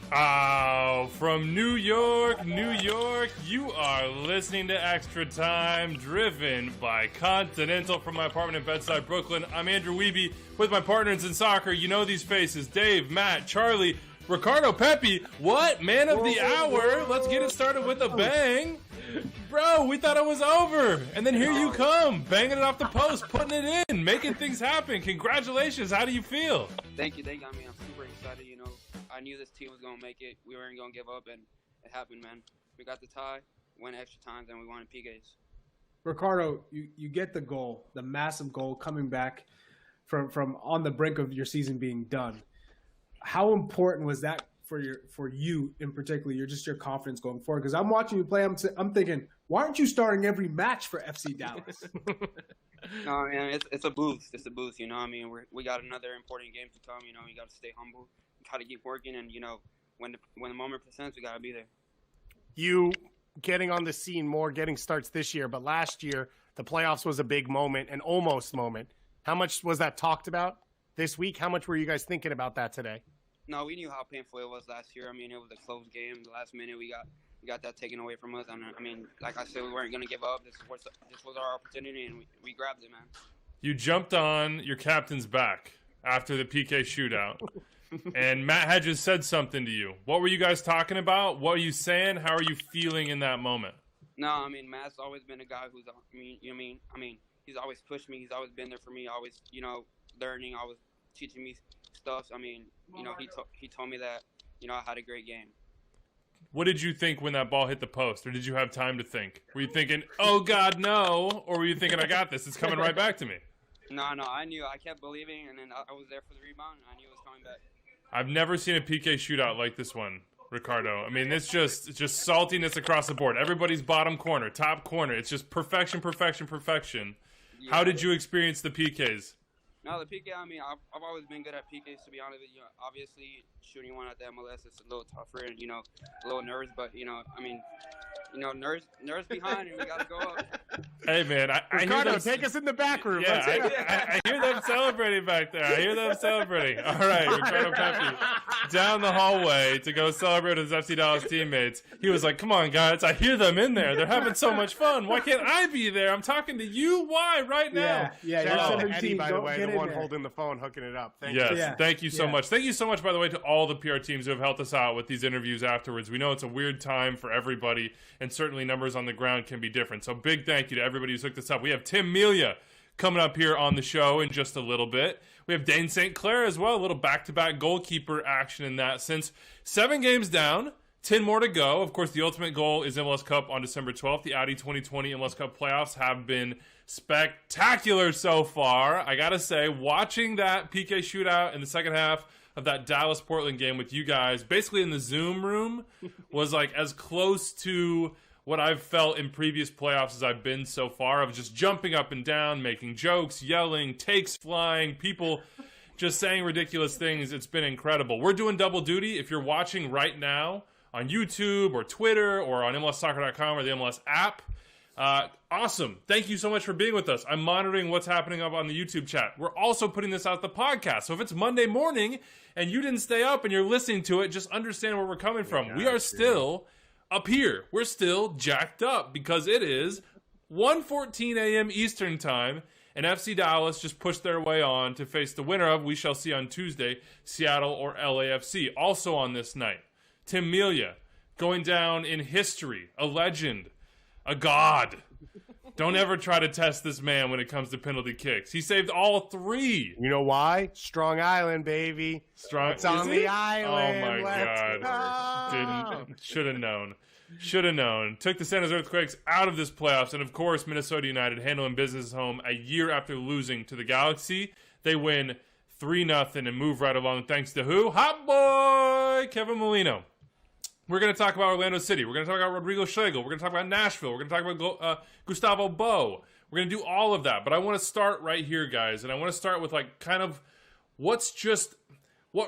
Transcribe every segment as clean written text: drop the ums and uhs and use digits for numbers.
Oh, from New York, New York, you are listening to Extra Time, driven by Continental from my apartment in Bedside, Brooklyn. I'm Andrew Wiebe with my partners in soccer. You know these faces: Dave, Matt, Charlie, Ricardo Pepi. What? Man of the hour. Let's get it started with a bang. Bro, we thought it was over. And then here you come, banging it off the post, putting it in, making things happen. Congratulations. How do you feel? Thank you. I mean, I'm super excited, you know. I knew this team was going to make it. We weren't going to give up, and it happened, man. We got the tie, went extra times, and we won in PKs. Ricardo, you get the goal, the massive goal coming back from on the brink of your season being done. How important was that for you in particular? Your confidence going forward? Because I'm watching you play, I'm thinking, why aren't you starting every match for FC Dallas? No, man, it's a boost. It's a boost, you know. I mean, we got another important game to come. You know, you got to stay humble, try to keep working, and you know, when the moment presents, we got to be there. You getting on the scene more, getting starts this year, but last year the playoffs was a big moment, an almost moment. How much was that talked about this week? How much were you guys thinking about that today? No, we knew how painful it was last year. I mean, it was a close game. The last minute, we got that taken away from us. And I mean, like I said, we weren't going to give up. This was our opportunity, and we grabbed it, man. You jumped on your captain's back after the PK shootout, and Matt had just said something to you. What were you guys talking about? What were you saying? How are you feeling in that moment? No, I mean, Matt's always been a guy who's, I mean, he's always pushed me. He's always been there for me, always, you know, learning, always teaching me stuff. I mean, he told me that, I had a great game. What did you think when that ball hit the post, or did you have time to think? Were you thinking, oh, God, no? Or were you thinking, I got this, it's coming right back to me? No, I knew. I kept believing, and then I was there for the rebound, and I knew it was coming back. I've never seen a PK shootout like this one, Ricardo. I mean, it's just saltiness across the board. Everybody's bottom corner, top corner. It's just perfection. Yeah. How did you experience the PKs? No, the PK, I mean, I've always been good at PKs, to be honest with you. Obviously, shooting one at the MLS is a little tougher and, a little nervous. But, I mean, nerves behind and we got to go up. Hey, man, I Ricardo, hear them, take us in the back room. Yeah, I hear them celebrating back there. All right, Ricardo Pepi down the hallway to go celebrate with his FC Dallas teammates. He was like, come on, guys, I hear them in there. They're having so much fun. Why can't I be there? I'm talking to you. Why right now? Yeah, Shout out to 17, Eddie, by the way, the one there. holding the phone, hooking it up. Thank Yes, you. Yeah. thank you so Yeah. much. Thank you so much, by the way, to all the PR teams who have helped us out with these interviews afterwards. We know it's a weird time for everybody, and certainly numbers on the ground can be different. So big thank you to everybody who's hooked us up. We have Tim Melia coming up here on the show in just a little bit. We have Dane St. Clair as well, a little back-to-back goalkeeper action in that sense. 7 games down, 10 more to go. Of course, the ultimate goal is MLS Cup on December 12th. The Audi 2020 MLS Cup playoffs have been spectacular so far. I gotta say, watching that PK shootout in the second half of that Dallas-Portland game with you guys, basically in the Zoom room, was like as close to what I've felt in previous playoffs as I've been so far, of just jumping up and down, making jokes, yelling, takes flying, people just saying ridiculous things. It's been incredible. We're doing double duty. If you're watching right now on YouTube or Twitter or on MLSsoccer.com or the MLS app, awesome. Thank you so much for being with us. I'm monitoring what's happening up on the YouTube chat. We're also putting this out the podcast. So if it's Monday morning and you didn't stay up and you're listening to it, just understand where we're coming from. We are still up here. We're still jacked up because it is 1:14 a.m. Eastern time, and FC Dallas just pushed their way on to face the winner of, we shall see on Tuesday, Seattle or LAFC. Also on this night, Tim Melia going down in history, a legend, a god. Don't ever try to test this man when it comes to penalty kicks. He saved all 3. You know why? Strong Island, baby. It's on the island. Oh, my God. Should have known. Took the San Jose Earthquakes out of this playoffs. And, of course, Minnesota United handling business at home a year after losing to the Galaxy. They win 3-0 and move right along thanks to who? Hot boy Kevin Molino. We're going to talk about Orlando City. We're going to talk about Rodrigo Schlegel. We're going to talk about Nashville. We're going to talk about Gustavo Bo. We're going to do all of that. But I want to start right here, guys. And I want to start with, like, kind of what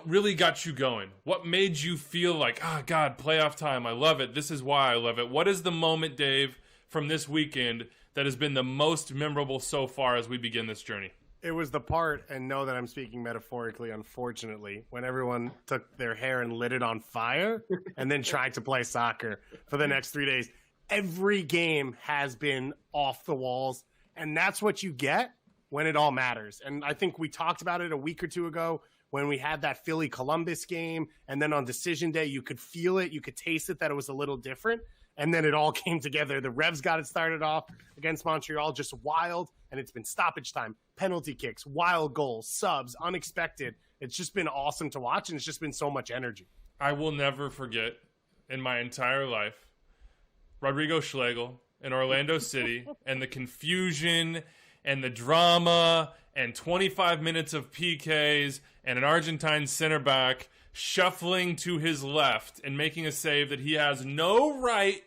really got you going? What made you feel like, God, playoff time. I love it. This is why I love it. What is the moment, Dave, from this weekend that has been the most memorable so far as we begin this journey? It was the part, and know that I'm speaking metaphorically, unfortunately, when everyone took their hair and lit it on fire and then tried to play soccer for the next 3 days. Every game has been off the walls, and that's what you get when it all matters. And I think we talked about it a week or two ago when we had that Philly-Columbus game, and then on decision day, you could feel it, you could taste it, that it was a little different. And then it all came together. The Revs got it started off against Montreal, just wild. And it's been stoppage time, penalty kicks, wild goals, subs, unexpected. It's just been awesome to watch, and it's just been so much energy. I will never forget in my entire life Rodrigo Schlegel in Orlando City and the confusion and the drama and 25 minutes of PKs and an Argentine center back shuffling to his left and making a save that he has no right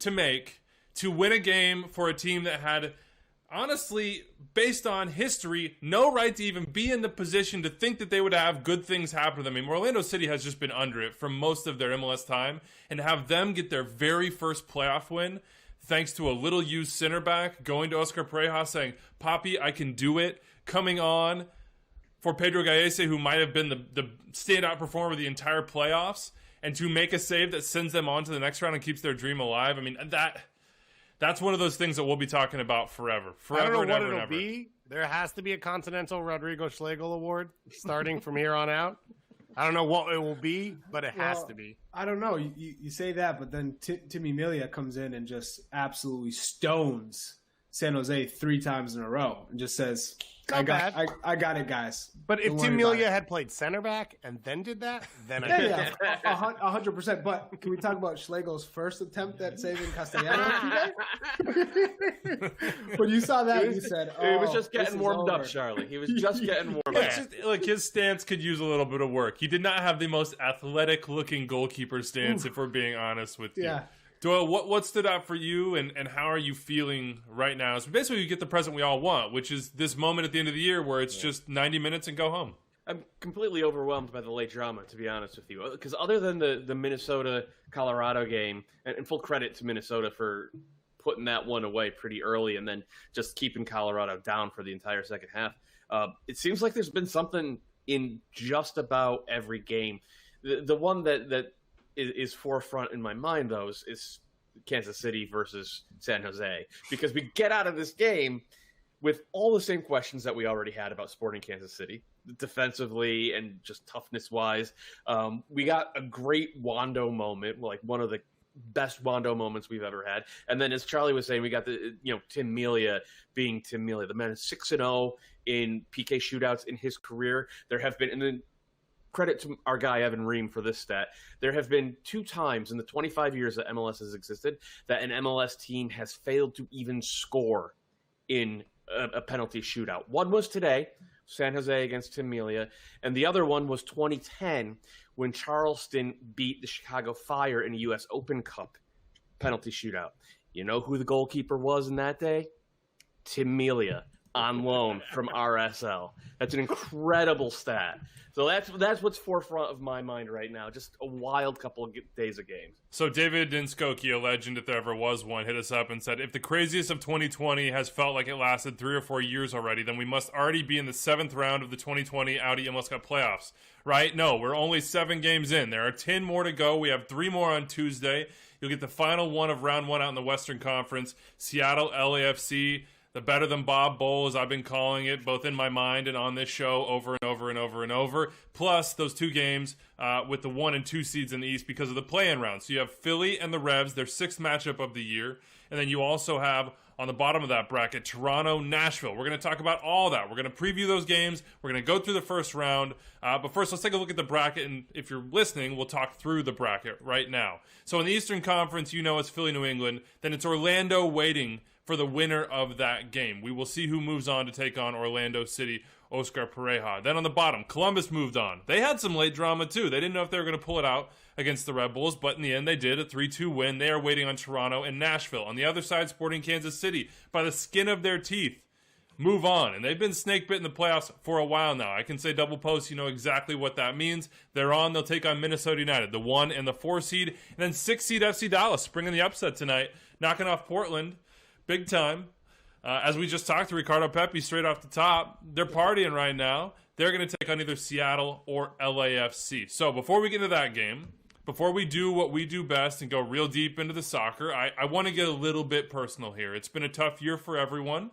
to make to win a game for a team that had, honestly, based on history, no right to even be in the position to think that they would have good things happen to them. I mean, Orlando City has just been under it for most of their MLS time, and to have them get their very first playoff win thanks to a little used center back going to Oscar Pareja saying, Papi, I can do it, coming on for Pedro Gallese, who might have been the standout performer of the entire playoffs, and to make a save that sends them on to the next round and keeps their dream alive. I mean, that's one of those things that we'll be talking about forever. I don't know what it'll be. There has to be a Continental Rodrigo Schlegel Award starting from here on out. I don't know what it will be, but it has to be. I don't know. You say that, but then Timmy Melia comes in and just absolutely stones San Jose 3 times in a row and just says, I Not got it, guys. But if Don't Tim worry about Melia it. had played center back and then did that, then Yeah, 100%. But can we talk about Schlegel's first attempt at saving Castellanos? When you saw that, you said, he was just this getting is warmed up, over. Charlie. He was just getting warmed Yeah. up. Look, his stance could use a little bit of work. He did not have the most athletic-looking goalkeeper stance, if we're being honest with you. Yeah. Doyle, what stood out for you, and how are you feeling right now? So basically, you get the present we all want, which is this moment at the end of the year where it's just 90 minutes and go home. I'm completely overwhelmed by the late drama, to be honest with you. Because other than the Minnesota-Colorado game, and full credit to Minnesota for putting that one away pretty early and then just keeping Colorado down for the entire second half, it seems like there's been something in just about every game. The one that is forefront in my mind, though, is Kansas City versus San Jose. Because we get out of this game with all the same questions that we already had about Sporting Kansas City, defensively and just toughness-wise. We got a great Wando moment, like one of the best Wando moments we've ever had. And then, as Charlie was saying, we got the Tim Melia being Tim Melia. The man is 6-0 in PK shootouts in his career. There have been, and then credit to our guy Evan Ream for this stat. There have been 2 times in the 25 years that MLS has existed that an MLS team has failed to even score in a penalty shootout. One was today, San Jose against Tim Melia, and the other one was 2010 when Charleston beat the Chicago Fire in a U.S. Open Cup penalty shootout. You know who the goalkeeper was in that day? Tim Melia, on loan from RSL. That's an incredible stat. So that's what's forefront of my mind right now. Just a wild couple of days of games. So David Dinskoki, a legend if there ever was one, hit us up and said, if the craziest of 2020 has felt like it lasted 3 or 4 years already, then we must already be in the 7th round of the 2020 Audi MLS Cup playoffs, right? No, we're only 7 games in. There are 10 more to go. We have 3 more on Tuesday. You'll get the final one of round 1 out in the Western Conference. Seattle, LAFC, the better than Bob Bowl, as I've been calling it, both in my mind and on this show over and over and over and over. Plus those 2 games with the 1 and 2 seeds in the East because of the play-in round. So you have Philly and the Revs, their 6th matchup of the year. And then you also have, on the bottom of that bracket, Toronto, Nashville. We're going to talk about all that. We're going to preview those games. We're going to go through the first round. But first, let's take a look at the bracket. And if you're listening, we'll talk through the bracket right now. So in the Eastern Conference, you know it's Philly, New England. Then it's Orlando waiting for the winner of that game. We will see who moves on to take on Orlando City, Oscar Pereja. Then on the bottom, Columbus moved on. They had some late drama too. They didn't know if they were going to pull it out against the Red Bulls, but in the end they did, a 3-2 win. They are waiting on Toronto and Nashville. On the other side, Sporting Kansas City, by the skin of their teeth, move on. And they've been snake-bit in the playoffs for a while now. I can say double post, you know exactly what that means. They're on. They'll take on Minnesota United, the 1 and the 4 seed. And then 6 seed FC Dallas, bringing the upset tonight, knocking off Portland. Big time. As we just talked to Ricardo Pepi straight off the top, they're partying right now. They're going to take on either Seattle or LAFC. So before we get into that game, before we do what we do best and go real deep into the soccer, I want to get a little bit personal here. It's been a tough year for everyone.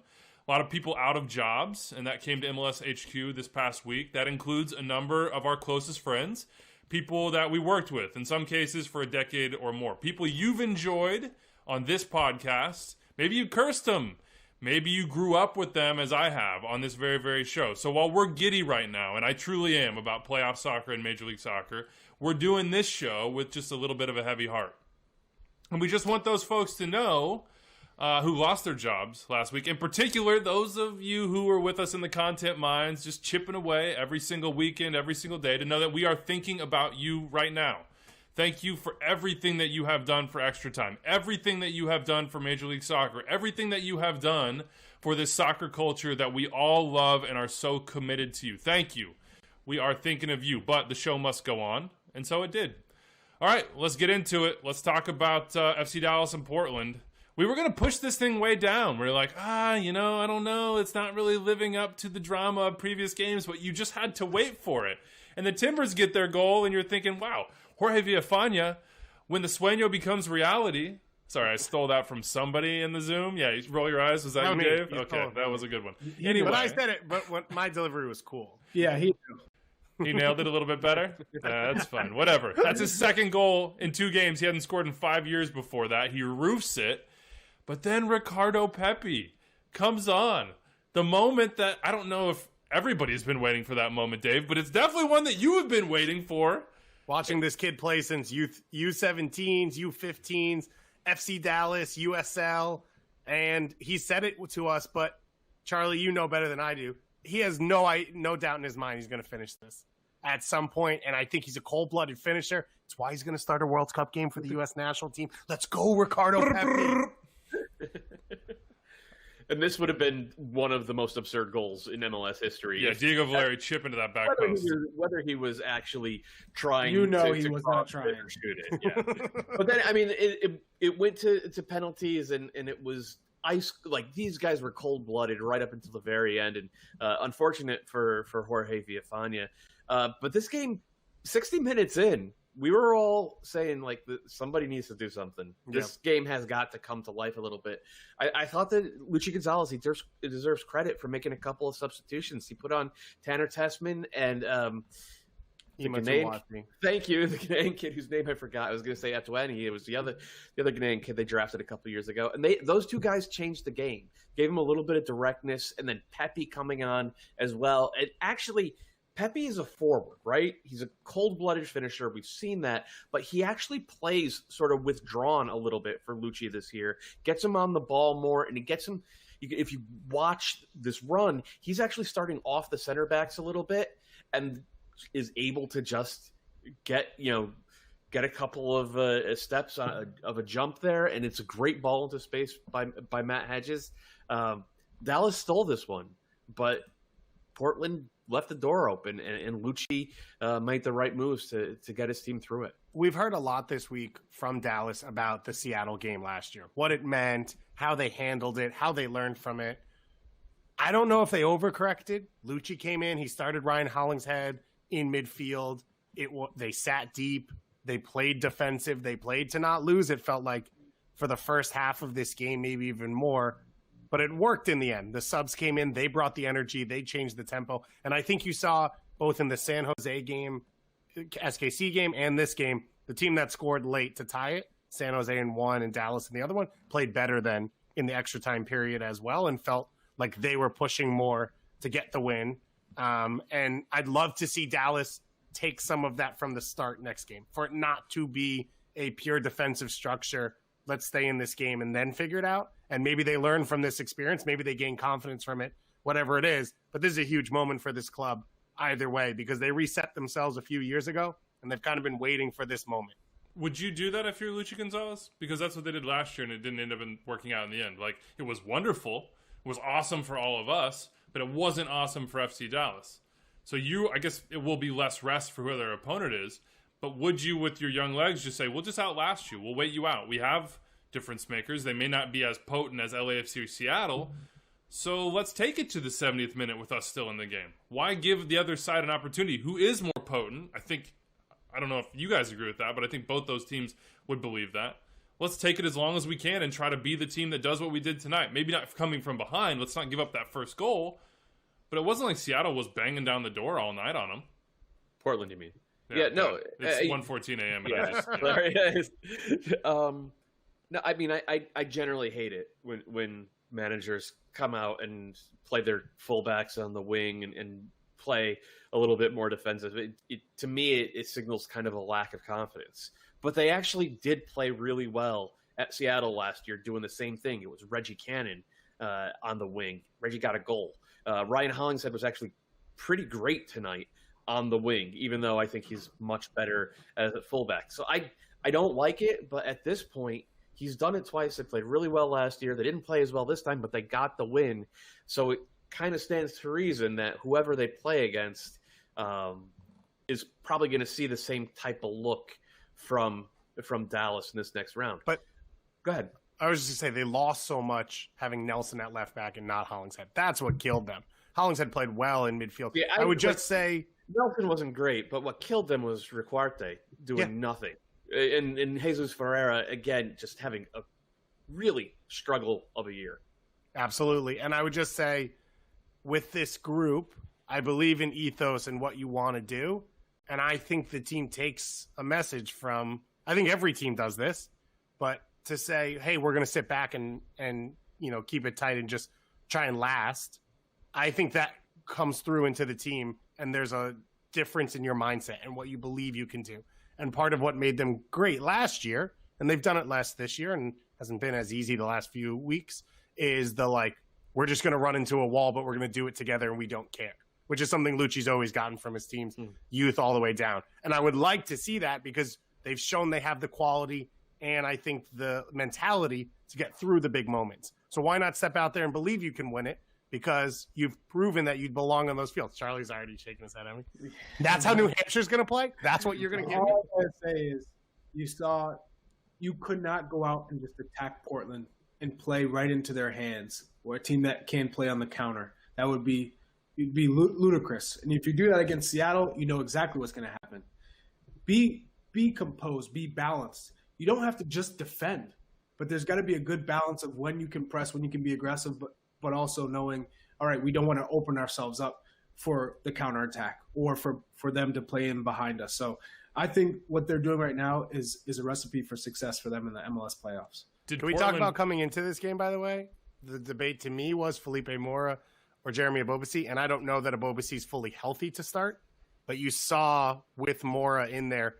A lot of people out of jobs, and that came to MLS HQ this past week. That includes a number of our closest friends, people that we worked with, in some cases for a decade or more. People you've enjoyed on this podcast. Maybe you cursed them. Maybe you grew up with them as I have on this very, very show. So while we're giddy right now, and I truly am about playoff soccer and Major League Soccer, we're doing this show with just a little bit of a heavy heart. And we just want those folks to know who lost their jobs last week. In particular, those of you who were with us in the content mines, just chipping away every single weekend, every single day, to know that we are thinking about you right now. Thank you for everything that you have done for Extratime, everything that you have done for Major League Soccer, everything that you have done for this soccer culture that we all love and are so committed to. Thank you. We are thinking of you, but the show must go on, and so it did. All right, let's get into it. Let's talk about FC Dallas and Portland. We were going to push this thing way down. We're like, I don't know. It's not really living up to the drama of previous games, but you just had to wait for it. And the Timbers get their goal, and you're thinking, wow, Jorge Villafana, when the sueño becomes reality. Sorry, I stole that from somebody in the Zoom. Yeah, you roll your eyes. Was that you, Dave? Okay, that was a good one. Anyway. But I said it, but my delivery was cool. Yeah, he nailed it a little bit better? That's fine. Whatever. That's his 2nd goal in 2 games. He hadn't scored in 5 years before that. He roofs it. But then Ricardo Pepi comes on. The moment that, I don't know if everybody's been waiting for that moment, Dave, but it's definitely one that you have been waiting for. Watching this kid play since U17s, U15s, FC Dallas, USL, and he said it to us, but Charlie, you know better than I do. He has no doubt in his mind he's going to finish this at some point, and I think he's a cold-blooded finisher. It's why he's going to start a World Cup game for the U.S. national team. Let's go, Ricardo Pepi. And this would have been one of the most absurd goals in MLS history. Yeah, Diego Valeri chip into that back post. Whether he was actually trying he to was not trying to shoot it. Yeah. But then, I mean, it went to penalties, and it was ice. Like, these guys were cold-blooded right up until the very end, and unfortunate for Jorge Villafana. But this game, 60 minutes in, we were all saying, like, somebody needs to do something. This game has got to come to life a little bit. I thought that Luchi Gonzalez, he deserves credit for making a couple of substitutions. He put on Tanner Tessman and thank you, the Ghanaian kid whose name I forgot. I was going to say Atuani. It was the other Ghanaian kid they drafted a couple years ago. And those two guys changed the game, gave him a little bit of directness, and then Pepi coming on as well. And actually, Pepi is a forward, right? He's a cold-blooded finisher. We've seen that. But he actually plays sort of withdrawn a little bit for Luchi this year. Gets him on the ball more, and it gets him – if you watch this run, he's actually starting off the center backs a little bit and is able to just get a couple of steps of a jump there, and it's a great ball into space by Matt Hedges. Dallas stole this one, but Portland – left the door open, and Luchi made the right moves to get his team through it. We've heard a lot this week from Dallas about the Seattle game last year, what it meant, how they handled it, how they learned from it. I don't know if they overcorrected. Luchi came in, he started Ryan Hollingshead in midfield. They sat deep, they played defensive, they played to not lose, it felt like, for the first half of this game, maybe even more. But it worked in the end. The subs came in, they brought the energy, they changed the tempo. And I think you saw both in the San Jose game, SKC game, and this game, the team that scored late to tie it, San Jose in one and Dallas in the other one, played better than in the extra time period as well and felt like they were pushing more to get the win. And I'd love to see Dallas take some of that from the start next game, for it not to be a pure defensive structure. Let's stay in this game and then figure it out. And maybe they learn from this experience. Maybe they gain confidence from it, whatever it is. But this is a huge moment for this club either way, because they reset themselves a few years ago, and they've kind of been waiting for this moment. Would you do that if you're Luchi Gonzalez? Because that's what they did last year, and it didn't end up working out in the end. Like, it was wonderful. It was awesome for all of us, but it wasn't awesome for FC Dallas. So I guess it will be less rest for whoever their opponent is. But would you, with your young legs, just say, we'll just outlast you. We'll wait you out. We have difference makers. They may not be as potent as LAFC or Seattle. So let's take it to the 70th minute with us still in the game. Why give the other side an opportunity who is more potent? I don't know if you guys agree with that, but I think both those teams would believe that. Let's take it as long as we can and try to be the team that does what we did tonight. Maybe not coming from behind. Let's not give up that first goal. But it wasn't like Seattle was banging down the door all night on them. Portland, you mean? Yeah, no. It's 1:14 a.m. No, I mean, I generally hate it when managers come out and play their fullbacks on the wing and play a little bit more defensive. To me, it signals kind of a lack of confidence. But they actually did play really well at Seattle last year, doing the same thing. It was Reggie Cannon on the wing. Reggie got a goal. Ryan Hollingshead was actually pretty great tonight on the wing, even though I think he's much better as a fullback. So I don't like it, but at this point, he's done it twice. They played really well last year. They didn't play as well this time, but they got the win. So it kind of stands to reason that whoever they play against is probably going to see the same type of look from Dallas in this next round. But go ahead. I was just going to say, they lost so much having Nelson at left back and not Hollingshead. That's what killed them. Hollingshead played well in midfield. Yeah, I would just say Nelson wasn't great, but what killed them was Riquarte doing nothing. And Jesus Ferreira, again, just having a really struggle of a year. Absolutely. And I would just say, with this group, I believe in ethos and what you want to do. And I think the team takes a message from, I think every team does this, but to say, hey, we're going to sit back and keep it tight and just try and last. I think that comes through into the team, and there's a difference in your mindset and what you believe you can do. And part of what made them great last year, and they've done it less this year and hasn't been as easy the last few weeks, is we're just going to run into a wall, but we're going to do it together and we don't care, which is something Lucci's always gotten from his team's youth all the way down. And I would like to see that because they've shown they have the quality and I think the mentality to get through the big moments. So why not step out there and believe you can win it? Because you've proven that you belong on those fields. Charlie's already shaking his head at me. That's how New Hampshire's going to play? That's what you're going to give me? All I want to say is you could not go out and just attack Portland and play right into their hands, or a team that can play on the counter. That would be ludicrous. And if you do that against Seattle, you know exactly what's going to happen. Be composed, be balanced. You don't have to just defend, but there's got to be a good balance of when you can press, when you can be aggressive, but also knowing, all right, we don't want to open ourselves up for the counterattack or for them to play in behind us. So I think what they're doing right now is a recipe for success for them in the MLS playoffs. Can we talk about coming into this game, by the way? The debate to me was Felipe Mora or Jeremy Ebobisse, and I don't know that Ebobisse is fully healthy to start, but you saw with Mora in there,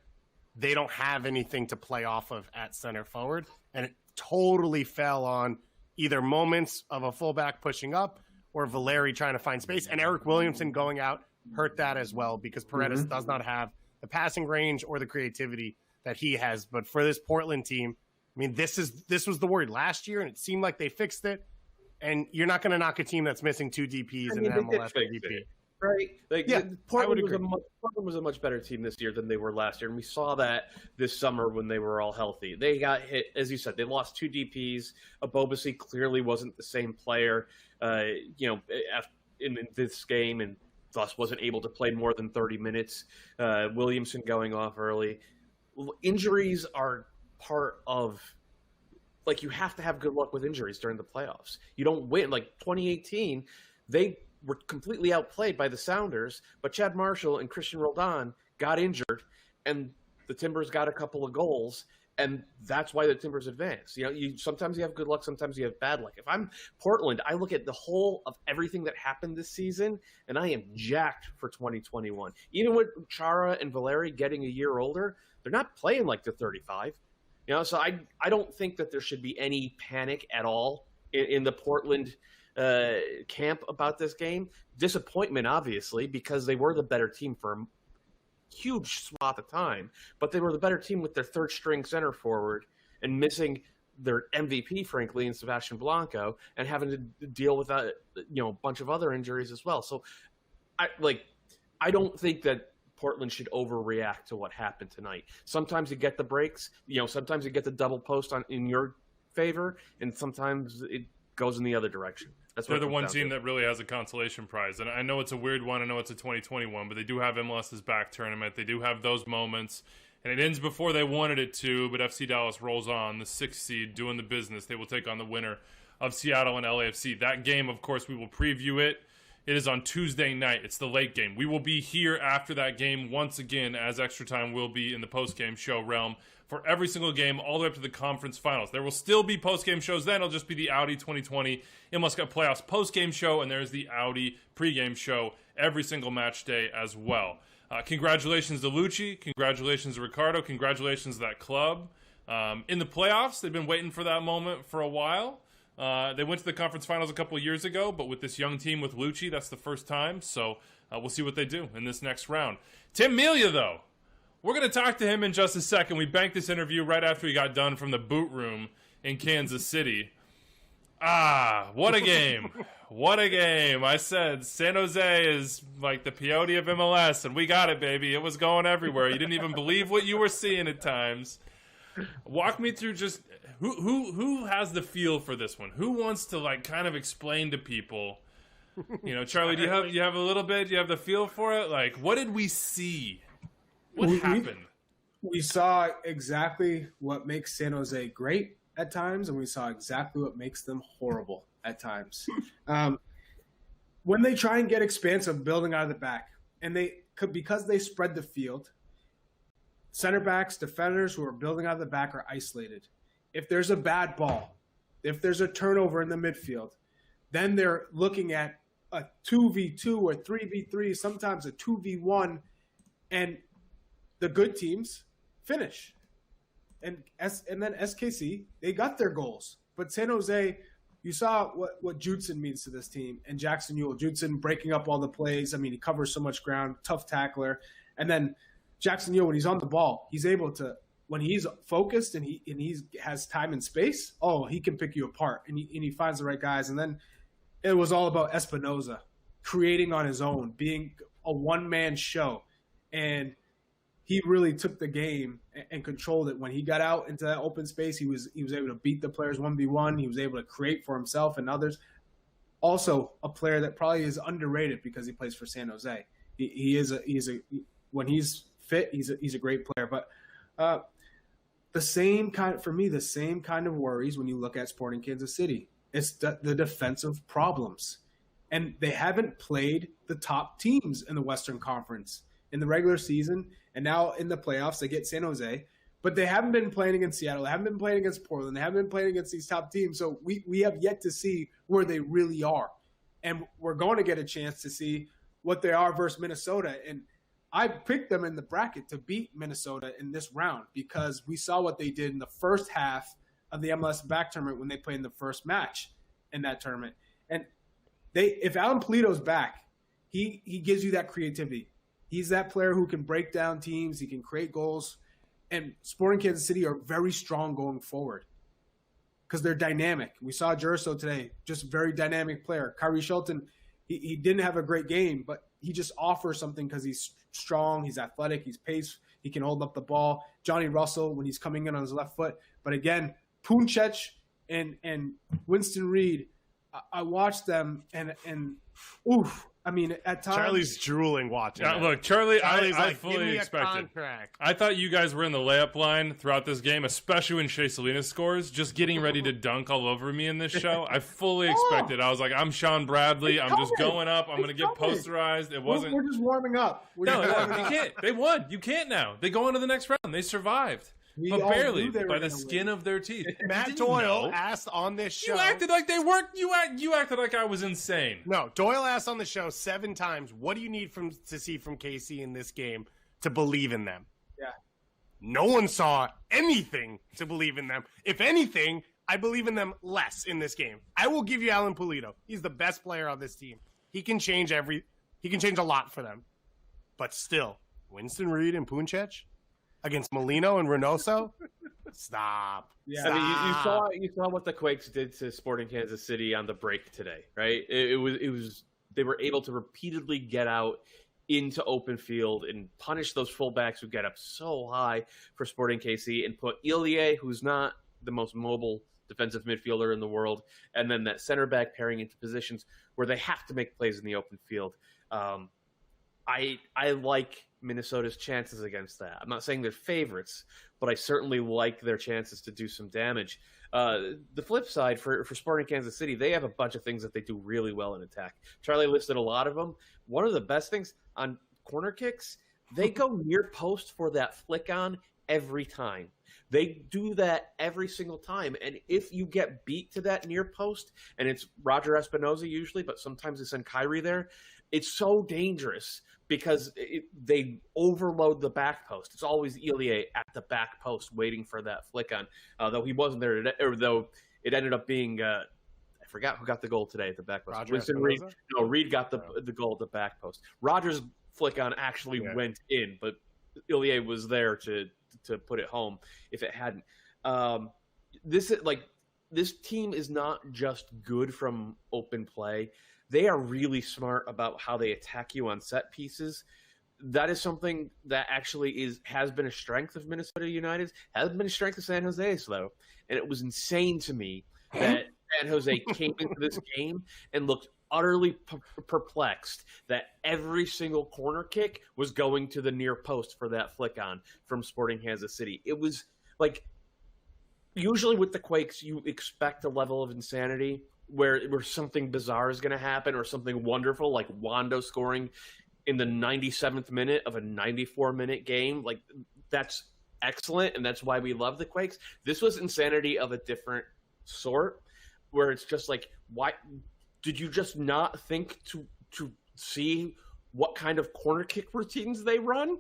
they don't have anything to play off of at center forward, and it totally fell on either moments of a fullback pushing up or Valeri trying to find space, and Eric Williamson going out hurt that as well because Paredes does not have the passing range or the creativity that he has. But for this Portland team, I mean, this was the worry last year, and it seemed like they fixed it. And you're not going to knock a team that's missing two DPs and an MLS DP. Right? Portland was a much better team this year than they were last year, and we saw that this summer when they were all healthy. They got hit, as you said, they lost two DPs. Ebobisse clearly wasn't the same player, in this game, and thus wasn't able to play more than 30 minutes. Williamson going off early. Injuries are part of, you have to have good luck with injuries during the playoffs. You don't win. 2018, they were completely outplayed by the Sounders, but Chad Marshall and Christian Roldan got injured, and the Timbers got a couple of goals, and that's why the Timbers advanced. Sometimes you have good luck, sometimes you have bad luck. If I'm Portland, I look at the whole of everything that happened this season, and I am jacked for 2021. Even with Chara and Valeri getting a year older, they're not playing like they're 35. So I don't think that there should be any panic at all in the Portland camp about this game. Disappointment, obviously, because they were the better team for a huge swath of time, but they were the better team with their third string center forward and missing their MVP, frankly, in Sebastian Blanco, and having to deal with a bunch of other injuries as well. So I don't think that Portland should overreact to what happened tonight. Sometimes you get the breaks, sometimes you get the double post in your favor, and sometimes it goes in the other direction. They're the one team that really has a consolation prize. And I know it's a weird one. I know it's a 2021, but they do have MLS's back tournament. They do have those moments. And it ends before they wanted it to, but FC Dallas rolls on, the 6th seed, doing the business. They will take on the winner of Seattle and LAFC. That game, of course, we will preview it. It is on Tuesday night. It's the late game. We will be here after that game once again, as Extra Time will be in the post-game show realm for every single game all the way up to the conference finals. There will still be post-game shows then. It'll just be the Audi 2020 MLS Cup Playoffs post-game show, and there's the Audi pre-game show every single match day as well. Congratulations to Lucci. Congratulations to Ricardo. Congratulations to that club. In the playoffs, they've been waiting for that moment for a while. They went to the conference finals a couple of years ago, but with this young team with Lucci, that's the first time. So we'll see what they do in this next round. Tim Melia, though, we're going to talk to him in just a second. We banked this interview right after he got done from the boot room in Kansas City. What a game. What a game. I said San Jose is like the peyote of MLS, and we got it, baby. It was going everywhere. You didn't even believe what you were seeing at times. Walk me through just who has the feel for this one? Who wants to kind of explain to people? Charlie, do you have a little bit? Do you have the feel for it? What did we see? What happened? We saw exactly what makes San Jose great at times, and we saw exactly what makes them horrible at times. When they try and get expansive, building out of the back, and because they spread the field, center backs, defenders who are building out of the back are isolated. If there's a bad ball, if there's a turnover in the midfield, Then they're looking at a 2v2 or 3v3, sometimes a 2v1, and the good teams finish. And then SKC, they got their goals. But San Jose, you saw what Judson means to this team, and Jackson Ewell. Judson breaking up all the plays. I mean, he covers so much ground, tough tackler. And then Jackson Ewell, when he's on the ball, he's able to, when he's focused and he has time and space, he can pick you apart, and he finds the right guys. And then it was all about Espinoza creating on his own, being a one-man show. And he really took the game and controlled it. When he got out into that open space, he was able to beat the players 1v1. He was able to create for himself and others. Also, a player that probably is underrated because he plays for San Jose. When he's fit, he's a great player. But the same kind of worries when you look at Sporting Kansas City. It's the defensive problems. And they haven't played the top teams in the Western Conference in the regular season, and now in the playoffs they get San Jose. But they haven't been playing against Seattle. They haven't been playing against Portland. They haven't been playing against these top teams. So we have yet to see where they really are. And we're going to get a chance to see what they are versus Minnesota. And I picked them in the bracket to beat Minnesota in this round because we saw what they did in the first half of the MLS back tournament when they played in the first match in that tournament. And if Alan Polito's back, he gives you that creativity. He's that player who can break down teams. He can create goals. And Sporting Kansas City are very strong going forward because they're dynamic. We saw Jurso today, just very dynamic player. Kyrie Shelton, he didn't have a great game, but he just offers something because he's strong, he's athletic, he's pace, he can hold up the ball. Johnny Russell when he's coming in on his left foot. But again, Puncec and Winston Reed, I watched them and oof. I mean, at times Charlie's drooling watching. Look, Charlie, I give fully me a expected. contract. I thought you guys were in the layup line throughout this game, especially when Shea Salinas scores, just getting ready to dunk all over me in this show. I fully expected. I was like, I'm Sean Bradley. I'm just going up. I'm going to get posterized. It wasn't. We're just warming up. You can't. They won. You can't now. They go on to the next round. They survived. But barely, by the skin of their teeth. Matt Doyle asked on this show. You acted like they weren't. You acted like I was insane. No, Doyle asked on the show 7 times, what do you need to see from KC in this game to believe in them? Yeah. No one saw anything to believe in them. If anything, I believe in them less in this game. I will give you Alan Polito. He's the best player on this team. He can change a lot for them. But still, Winston Reed and Puncec against Molino and Reynoso? Stop. Yeah. Stop. I mean, you saw what the Quakes did to Sporting Kansas City on the break today, right? It was they were able to repeatedly get out into open field and punish those fullbacks who get up so high for Sporting KC and put Ilie, who's not the most mobile defensive midfielder in the world, and then that center back pairing into positions where they have to make plays in the open field. I like Minnesota's chances against that. I'm not saying they're favorites, but I certainly like their chances to do some damage. The flip side for Sporting Kansas City, they have a bunch of things that they do really well in attack. Charlie listed a lot of them. One of the best things on corner kicks, they go near post for that flick on every time. They do that every single time. And if you get beat to that near post, and it's Roger Espinoza usually, but sometimes they send Kyrie there, it's so dangerous because they overload the back post. It's always Ilie at the back post waiting for that flick on, though he wasn't there today, or though it ended up being I forgot who got the goal today at the back post. Winston Reed. No, Reed got the goal at the back post. Rogers' flick on actually went in, but Ilie was there to put it home if it hadn't. This team is not just good from open play. They are really smart about how they attack you on set pieces. That is something that actually has been a strength of Minnesota United, has been a strength of San Jose's, though. And it was insane to me that San Jose came into this game and looked utterly perplexed that every single corner kick was going to the near post for that flick on from Sporting Kansas City. It was like, usually with the Quakes, you expect a level of insanity where something bizarre is going to happen or something wonderful, like Wando scoring in the 97th minute of a 94-minute game. Like, that's excellent, and that's why we love the Quakes. This was insanity of a different sort, where it's just like, why did you just not think to see what kind of corner kick routines they run?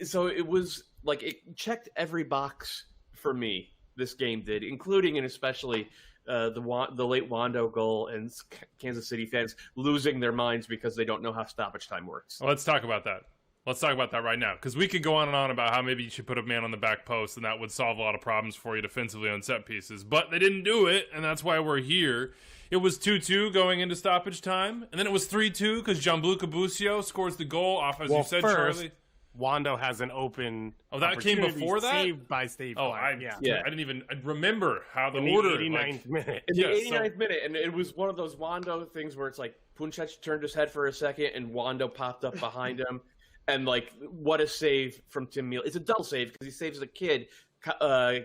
So it was like it checked every box for me. This game did, including and especially the late Wando goal and Kansas City fans losing their minds because they don't know how stoppage time works. Well, let's talk about that. Let's talk about that right now, because we could go on and on about how maybe you should put a man on the back post and that would solve a lot of problems for you defensively on set pieces. But they didn't do it, and that's why we're here. It was 2-2 going into stoppage time, and then it was 3-2 because Gianluca Busio scores the goal off, as you said, first, Charlie. Wando has an open. Oh, that came before that? Saved by Steve. Oh, I didn't even remember how the in order. the 89th minute. In the 89th minute, and it was one of those Wando things where it's like Puncec turned his head for a second, and Wando popped up behind him, and like what a save from Tim Melia. It's a double save because he saves the kid,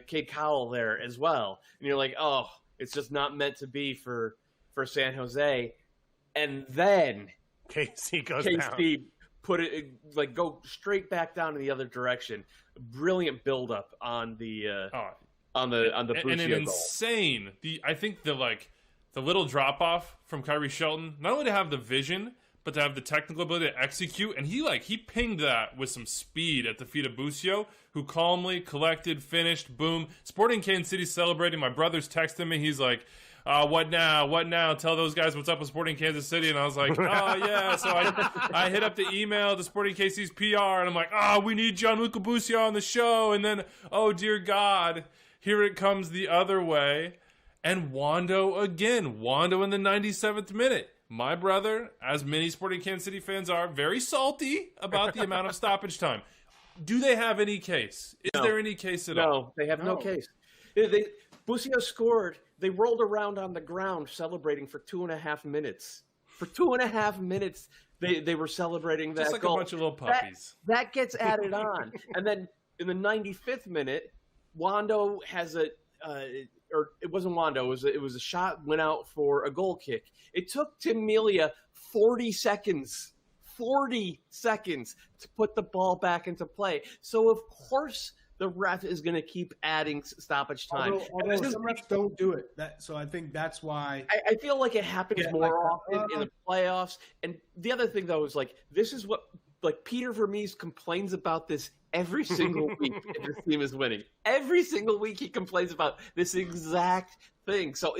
Cade Cowell there as well, and you're like, oh, it's just not meant to be for San Jose, and then KC goes down. Put it like go straight back down in the other direction. Brilliant buildup on the Busio and an goal. insane. I think the little drop off from Kyrie Shelton, not only to have the vision but to have the technical ability to execute, and he pinged that with some speed at the feet of Busio, who calmly collected, finished, boom. Sporting Kansas City celebrating. My brother's texting me. He's like, what now? What now? Tell those guys what's up with Sporting Kansas City. And I was like, oh, yeah. So I hit up the email to Sporting KC's PR, and I'm like, we need Gianluca Busio on the show. And then, oh, dear God, here it comes the other way. And Wando again. Wando in the 97th minute. My brother, as many Sporting Kansas City fans are, very salty about the amount of stoppage time. Do they have any case? Is there any case at all? No, they have no case. Busio scored. They rolled around on the ground celebrating for 2.5 minutes. For 2.5 minutes, they were celebrating that Just like goal. a bunch of little puppies. That gets added on. And then in the 95th minute, Wando has or it wasn't Wando. It was a shot went out for a goal kick. It took Tim Melia 40 seconds to put the ball back into play. So of course the ref is going to keep adding stoppage time. Although some refs don't do it. So I think that's why. I feel like it happens more often in the playoffs. And the other thing though is this is what Peter Vermees complains about this every single week if his team is winning. Every single week he complains about this exact thing. So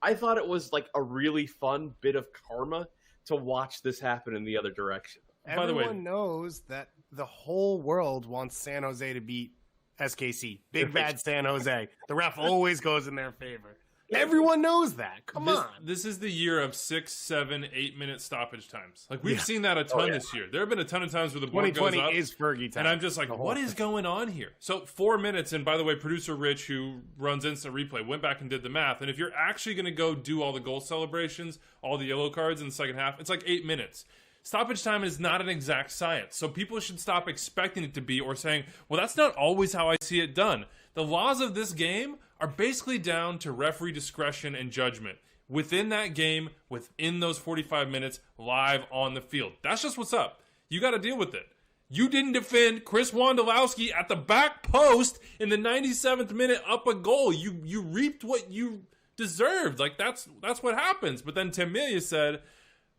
I thought it was like a really fun bit of karma to watch this happen in the other direction. Everyone knows that the whole world wants San Jose to beat SKC. Big bad San Jose. The ref always goes in their favor. Everyone knows that. Come on. This is the year of 6, 7, 8 minute stoppage times. We've seen that a ton this year. There have been a ton of times where the board goes up. 2020 is Fergie time. And I'm just like, what is going on here? So 4 minutes, and by the way, producer Rich, who runs Instant Replay, went back and did the math. And if you're actually going to go do all the goal celebrations, all the yellow cards in the second half, it's like 8 minutes. Stoppage time is not an exact science. So people should stop expecting it to be or saying, well, that's not always how I see it done. The laws of this game are basically down to referee discretion and judgment within that game, within those 45 minutes, live on the field. That's just what's up. You got to deal with it. You didn't defend Chris Wondolowski at the back post in the 97th minute up a goal. You reaped what you deserved. That's what happens. But then Tim Melia said,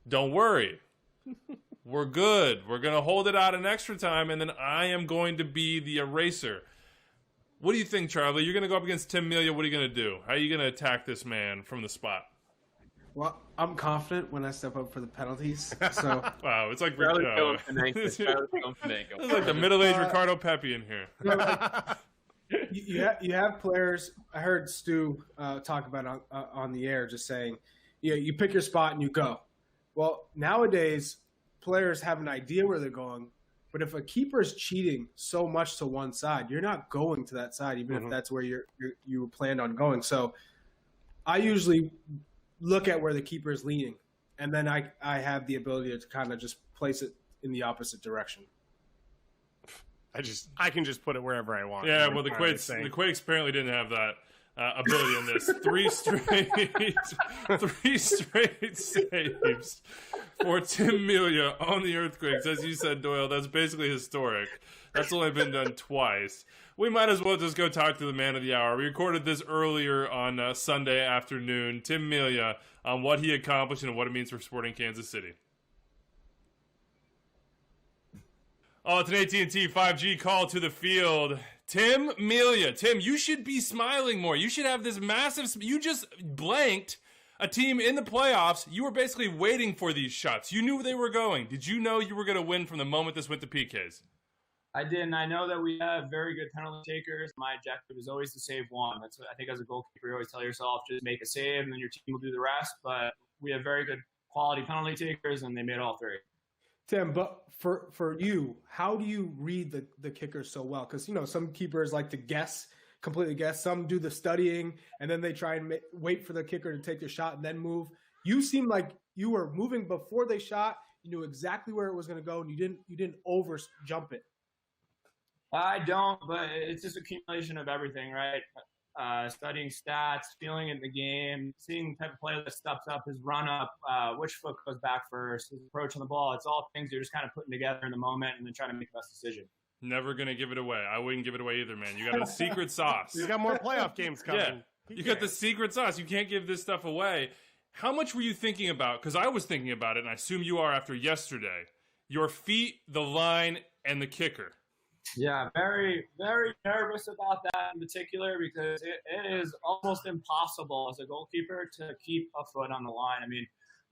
don't worry. We're good. We're going to hold it out in extra time, and then I am going to be the eraser. What do you think, Charlie? You're going to go up against Tim Melia. What are you going to do? How are you going to attack this man from the spot? Well, I'm confident when I step up for the penalties. So wow, it's like it's like the middle-aged Ricardo Pepi in here. You have players. I heard Stu talk about on the air, just saying, you pick your spot and you go. Well, nowadays players have an idea where they're going. But if a keeper is cheating so much to one side, you're not going to that side, even if that's where you planned on going. So I usually look at where the keeper is leaning, and then I have the ability to kind of just place it in the opposite direction. I can just put it wherever I want. Yeah, well, the Quakes apparently didn't have that ability in this. Three straight saves for Tim Melia on the Earthquakes. As you said, Doyle, that's basically historic. That's only been done twice. we might as well just go talk to the man of the hour. We recorded this earlier on Sunday afternoon. Tim Melia on what he accomplished and what it means for Sporting Kansas City. Oh, it's an AT&T 5G call to the field. Tim Melia. Tim, you should be smiling more. You should have this massive... You just blanked a team in the playoffs. You were basically waiting for these shots. You knew they were going. Did you know you were going to win from the moment this went to PKs? I didn't. I know that we have very good penalty takers. My objective is always to save one. That's what I think as a goalkeeper, you always tell yourself, just make a save and then your team will do the rest. But we have very good quality penalty takers, and they made all three. Tim, but for you, how do you read the kickers so well? Because, some keepers like to completely guess. Some do the studying, and then they try and wait for the kicker to take the shot and then move. You seem like you were moving before they shot. You knew exactly where it was going to go, and you didn't over jump it. I don't, but it's just accumulation of everything, right? Studying stats, feeling in the game, seeing the type of player that steps up, his run up, which foot goes back first, his approach on the ball. It's all things you're just kind of putting together in the moment and then trying to make the best decision. Never going to give it away. I wouldn't give it away either, man. You got a secret sauce. You got more playoff games coming. Yeah, you got the secret sauce. You can't give this stuff away. How much were you thinking about? Because I was thinking about it, and I assume you are after yesterday. Your feet, the line, and the kicker. Yeah, very, very nervous about that in particular because it is almost impossible as a goalkeeper to keep a foot on the line. I mean,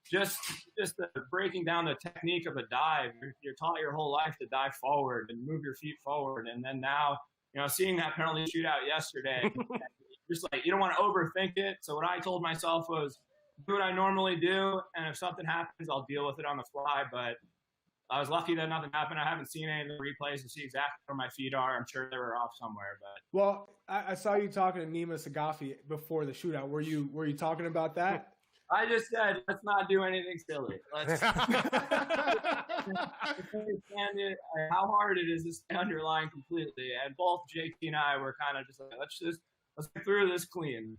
just the breaking down the technique of a dive. You're taught your whole life to dive forward and move your feet forward. And then now, seeing that penalty shootout yesterday, just like you don't want to overthink it. So what I told myself was do what I normally do. And if something happens, I'll deal with it on the fly. But I was lucky that nothing happened. I haven't seen any of the replays to see exactly where my feet are. I'm sure they were off somewhere. But well, I saw you talking to Nima Sagafi before the shootout. Were you talking about that? I just said, let's not do anything silly. Let's understand it, how hard it is to stay under line completely. And both JT and I were kind of just like, let's get through this clean.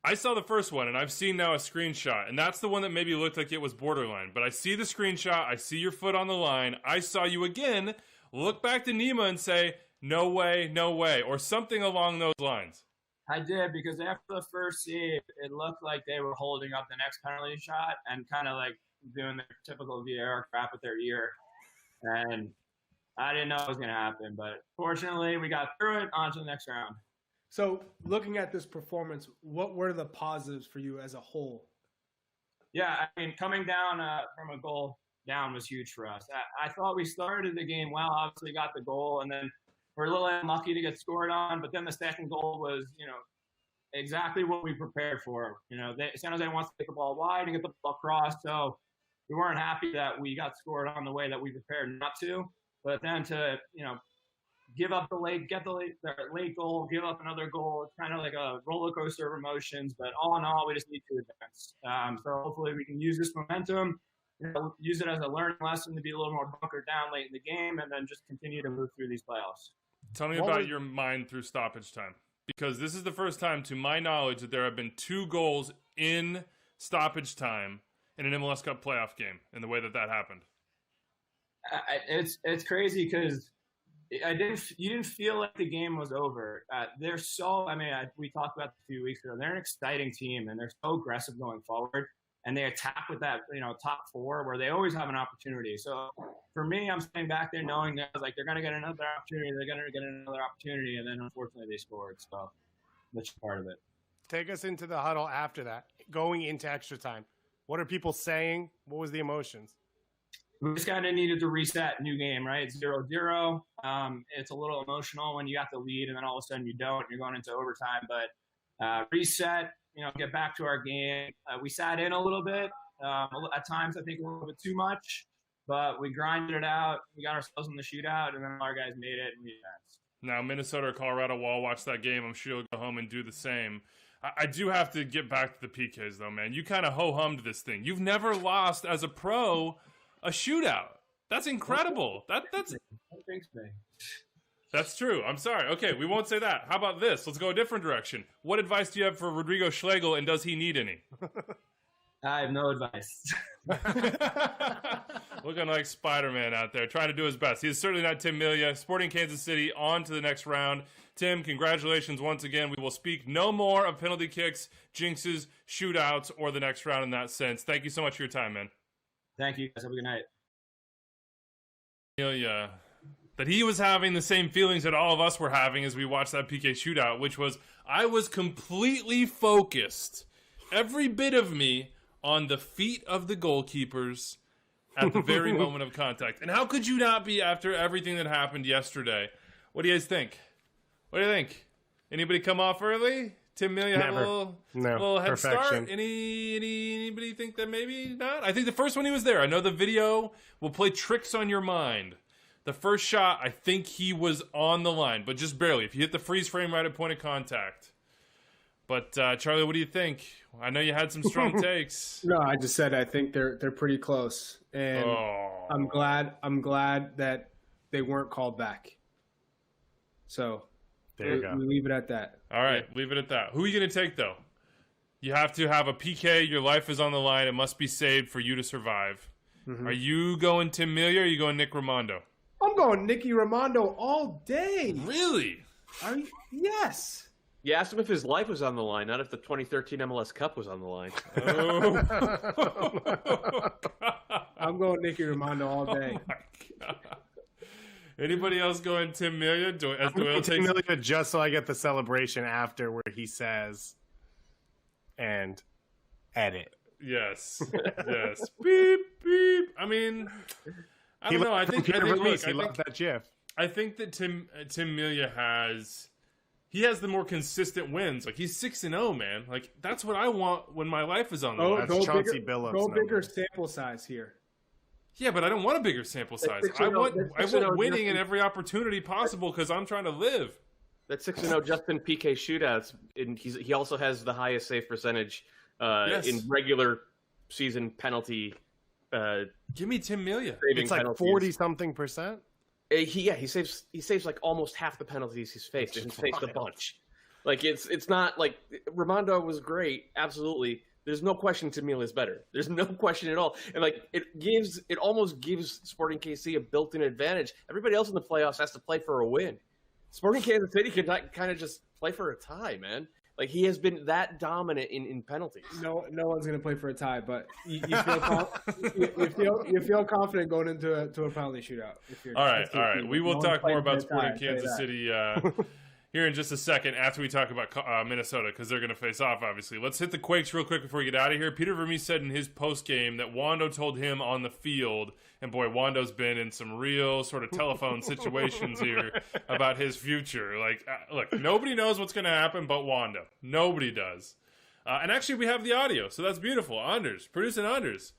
I saw the first one, and I've seen now a screenshot, and that's the one that maybe looked like it was borderline. But I see the screenshot, I see your foot on the line, I saw you again look back to Nima and say, no way, or something along those lines. I did, because after the first save, it looked like they were holding up the next penalty shot and kind of like doing their typical VAR crap with their ear. And I didn't know it was going to happen, but fortunately we got through it, on to the next round. So looking at this performance, what were the positives for you as a whole? Yeah, I mean, coming down from a goal down was huge for us. I thought we started the game well, obviously got the goal, and then we're a little unlucky to get scored on, but then the second goal was, exactly what we prepared for. San Jose wants to take the ball wide and get the ball across, so we weren't happy that we got scored on the way that we prepared not to. But then to, give up the late goal, give up another goal. It's kind of like a roller coaster of emotions, but all in all, we just need to advance. So hopefully we can use this momentum, use it as a learning lesson to be a little more bunkered down late in the game, and then just continue to move through these playoffs. Tell me about your mind through stoppage time, because this is the first time, to my knowledge, that there have been 2 goals in stoppage time in an MLS Cup playoff game, and the way that happened. It's crazy because you didn't feel like the game was over. We talked about it a few weeks ago. They're an exciting team, and they're so aggressive going forward. And they attack with that, top 4 where they always have an opportunity. So for me, I'm staying back there knowing that they're going to get another opportunity. They're going to get another opportunity. And then unfortunately they scored. So that's part of it. Take us into the huddle after that, going into extra time. What are people saying? What was the emotions? We just kind of needed to reset, new game, right? It's 0-0. It's a little emotional when you got the lead and then all of a sudden you don't. You're going into overtime. But reset, get back to our game. We sat in a little bit. At times, I think a little bit too much. But we grinded it out. We got ourselves in the shootout, and then our guys made it, and we advanced. Now, Minnesota or Colorado will all watch that game. I'm sure you'll go home and do the same. I do have to get back to the PKs, though, man. You kind of ho-hummed this thing. You've never lost, as a pro, a shootout. That's incredible. That's true. I'm sorry. Okay, we won't say that. How about this? Let's go a different direction. What advice do you have for Rodrigo Schlegel, and does he need any? I have no advice. Looking like Spider-Man out there, trying to do his best. He is certainly not Tim Melia. Sporting Kansas City on to the next round. Tim, congratulations once again. We will speak no more of penalty kicks, jinxes, shootouts, or the next round in that sense. Thank you so much for your time, man. Thank you, guys. Have a good night. Yeah, that he was having the same feelings that all of us were having as we watched that PK shootout, which was I was completely focused, every bit of me, on the feet of the goalkeepers at the very moment of contact. And how could you not be after everything that happened yesterday? What do you guys think? What do you think? Anybody come off early? Tim Melia had a little head start. Anybody think that maybe not? I think the first one he was there. I know the video will play tricks on your mind. The first shot, I think he was on the line, but just barely. If you hit the freeze frame right at point of contact. But Charlie, what do you think? I know you had some strong takes. No, I just said I think they're pretty close, and I'm glad that they weren't called back. So there you go. We leave it at that. All right, leave it at that. Who are you going to take though? You have to have a PK. Your life is on the line. It must be saved for you to survive. Mm-hmm. Are you going Tim Melia or are you going Nick Raimondo? I'm going Nicky Raimondo all day. Really? Yes. You asked him if his life was on the line, not if the 2013 MLS Cup was on the line. I'm going Nicky Raimondo all day. Oh my God. Anybody else going Tim Melia? I'm going Tim Melia just so I get the celebration after where he says, and edit. Yes. Yes. Beep, beep. I mean, I don't know. I think he loved that GIF. I think that Tim Melia has the more consistent wins. Like he's 6-0, man. Like that's what I want when my life is on the line. That's Chauncey Billups. Go bigger sample size here. Yeah, but I don't want a bigger sample size. I want winning in every opportunity possible because I'm trying to live. That 6-0 Justin PK shootouts, and he also has the highest save percentage in regular season penalty. Give me Tim Melia. It's like 40-something%. He saves like almost half the penalties he's faced. He's faced a bunch. Like it's not like Raimondo was great, absolutely. There's no question Tim Melia is better. There's no question at all. And like it almost gives Sporting KC a built-in advantage. Everybody else in the playoffs has to play for a win. Sporting Kansas City could not kind of just play for a tie, man. Like he has been that dominant in penalties. No one's gonna play for a tie, but you feel confident going into a penalty shootout. All right. We will talk more about Sporting Kansas City here in just a second after we talk about Minnesota because they're going to face off, obviously. Let's hit the Quakes real quick before we get out of here. Peter Vermees said in his postgame that Wando told him on the field, and boy, Wando's been in some real sort of telephone situations here about his future. Like, look, nobody knows what's going to happen but Wando. Nobody does. And actually, we have the audio, so that's beautiful. Anders, producing Anders.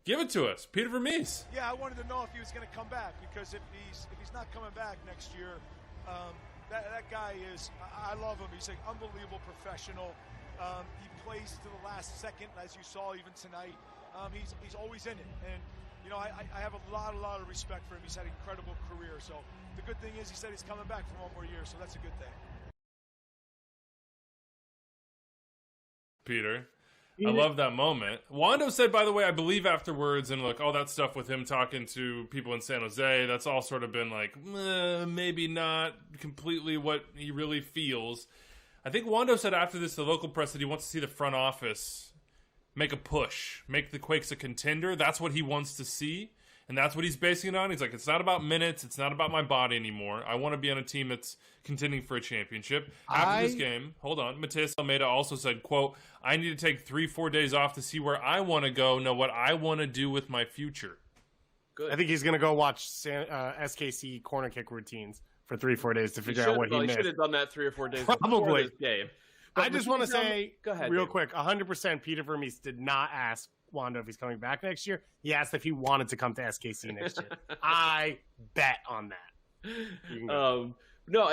Give it to us. Peter Vermees. Yeah, I wanted to know if he was going to come back because if he's not coming back next year, that guy is, I love him. He's an unbelievable professional. He plays to the last second, as you saw even tonight. He's always in it. And, you know, I have a lot of respect for him. He's had an incredible career. So the good thing is he said he's coming back for one more year, so that's a good thing. Peter. I love that moment. Wando said, by the way, I believe afterwards, and look, all that stuff with him talking to people in San Jose, that's all sort of been like, maybe not completely what he really feels. I think Wando said after this, the local press, that he wants to see the front office make a push, make the Quakes a contender. That's what he wants to see, and that's what he's basing it on. He's like, it's not about minutes, it's not about my body anymore. I want to be on a team that's contending for a championship. After this game, hold on, Matias Almeida also said, quote, I need to take 3-4 days off to see where I want to go, know what I want to do with my future. Good. I think he's going to go watch SKC corner kick routines for 3-4 days to figure out what he missed. He should have done that 3 or 4 days Probably. before this game. But I just want to say, go ahead, real Dave. quick, 100% Peter Vermees did not ask Wando if he's coming back next year. He asked if he wanted to come to SKC next year. I bet on that. No,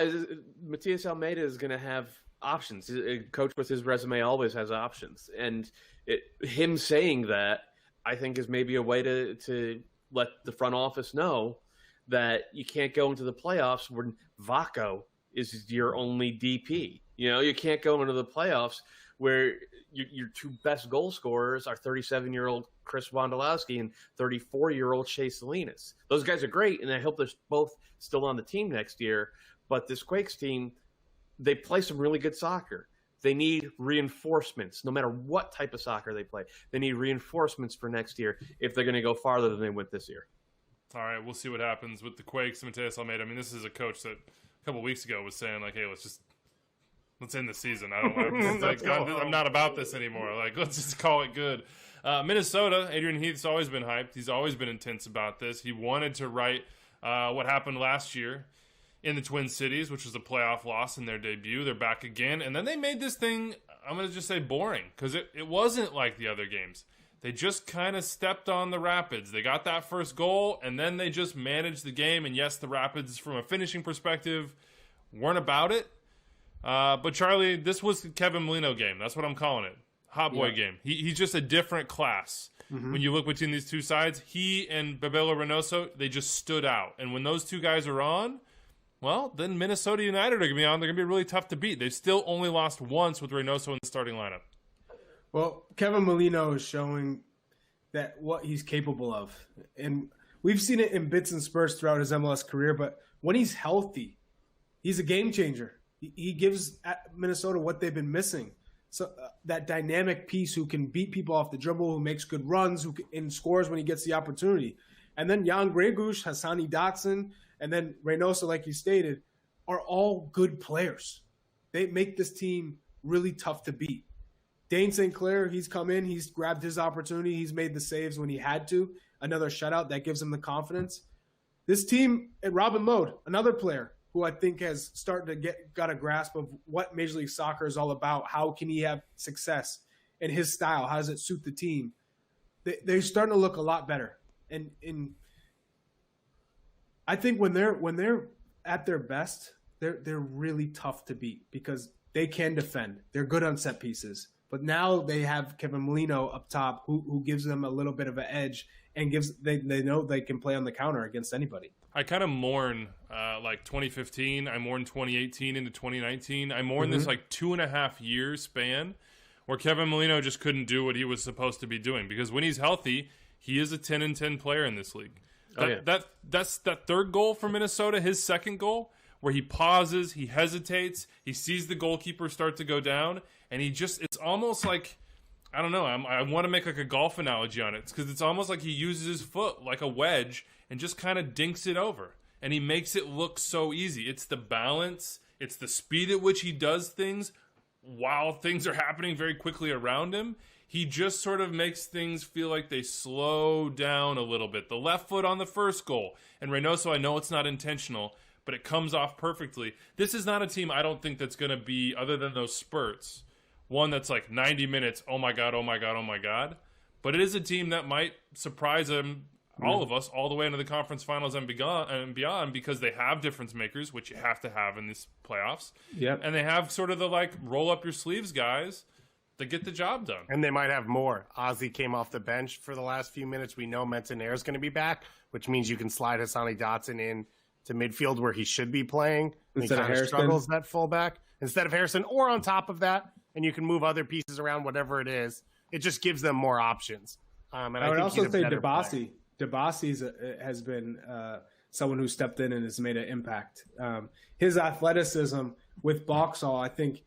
Matias Almeida is going to have options. A coach with his resume always has options. And him saying that, I think, is maybe a way to let the front office know that you can't go into the playoffs when Vaco is your only DP. You know, you can't go into the playoffs where your two best goal scorers are 37-year-old Chris Wondolowski and 34-year-old Shea Salinas. Those guys are great, and I hope they're both still on the team next year. But this Quakes team, they play some really good soccer. They need reinforcements, no matter what type of soccer they play. They need reinforcements for next year if they're going to go farther than they went this year. All right, we'll see what happens with the Quakes and Mateus Almeida. I mean, this is a coach that a couple weeks ago was saying, like, hey, let's end the season. I don't want I'm not about this anymore. Like, let's just call it good. Minnesota, Adrian Heath's always been hyped. He's always been intense about this. He wanted to right what happened last year in the Twin Cities, which was a playoff loss in their debut. They're back again. And then they made this thing, I'm going to just say boring, because it wasn't like the other games. They just kind of stepped on the Rapids. They got that first goal, and then they just managed the game. And yes, the Rapids, from a finishing perspective, weren't about it. But Charlie, this was the Kevin Molino game. That's what I'm calling it. Hot boy game. He's just a different class. Mm-hmm. When you look between these two sides, he and Bebelo Reynoso, they just stood out. And when those two guys are on, well, then Minnesota United are going to be on. They're going to be really tough to beat. They've still only lost once with Reynoso in the starting lineup. Well, Kevin Molino is showing that what he's capable of. And we've seen it in bits and spurts throughout his MLS career, but when he's healthy, he's a game changer. He gives Minnesota what they've been missing. So that dynamic piece who can beat people off the dribble, who makes good runs, and scores when he gets the opportunity. And then Jan Gregush, Hassani Dotson, and then Reynoso, like you stated, are all good players. They make this team really tough to beat. Dane St. Clair, he's come in, he's grabbed his opportunity, he's made the saves when he had to. Another shutout that gives him the confidence. This team, and Robin Lode, another player who I think has started to got a grasp of what Major League Soccer is all about. How can he have success in his style? How does it suit the team? They're starting to look a lot better. And I think when they're at their best, they're really tough to beat because they can defend. They're good on set pieces. But now they have Kevin Molino up top who gives them a little bit of an edge and they know they can play on the counter against anybody. I kind of mourn like 2015. I mourn 2018 into 2019. I mourn this like 2.5 year span where Kevin Molino just couldn't do what he was supposed to be doing, because when he's healthy, he is a 10-10 player in this league. That's that third goal for Minnesota, his second goal, where he pauses, he hesitates, he sees the goalkeeper start to go down, and it's almost like, I don't know, I want to make like a golf analogy on it, because it's almost like he uses his foot like a wedge and just kind of dinks it over. And he makes it look so easy. It's the balance, it's the speed at which he does things while things are happening very quickly around him. He just sort of makes things feel like they slow down a little bit. The left foot on the first goal. And Reynoso, I know it's not intentional, but it comes off perfectly. This is not a team I don't think that's going to be, other than those spurts, one that's like 90 minutes, oh my God, oh my God, oh my God. But it is a team that might surprise them, all of us, all the way into the conference finals and beyond, because they have difference makers, which you have to have in these playoffs. Yep. And they have sort of the like roll up your sleeves guys that get the job done. And they might have more. Ozzy came off the bench for the last few minutes. We know Mentonaire is going to be back, which means you can slide Hassani Dotson in to midfield where he should be playing. Instead of Harrison. Struggles that fullback instead of Harrison, or on top of that, and you can move other pieces around, whatever it is. It just gives them more options. And I would also say Dabasi. Dabasi has been someone who stepped in and has made an impact. His athleticism with Boxall, I think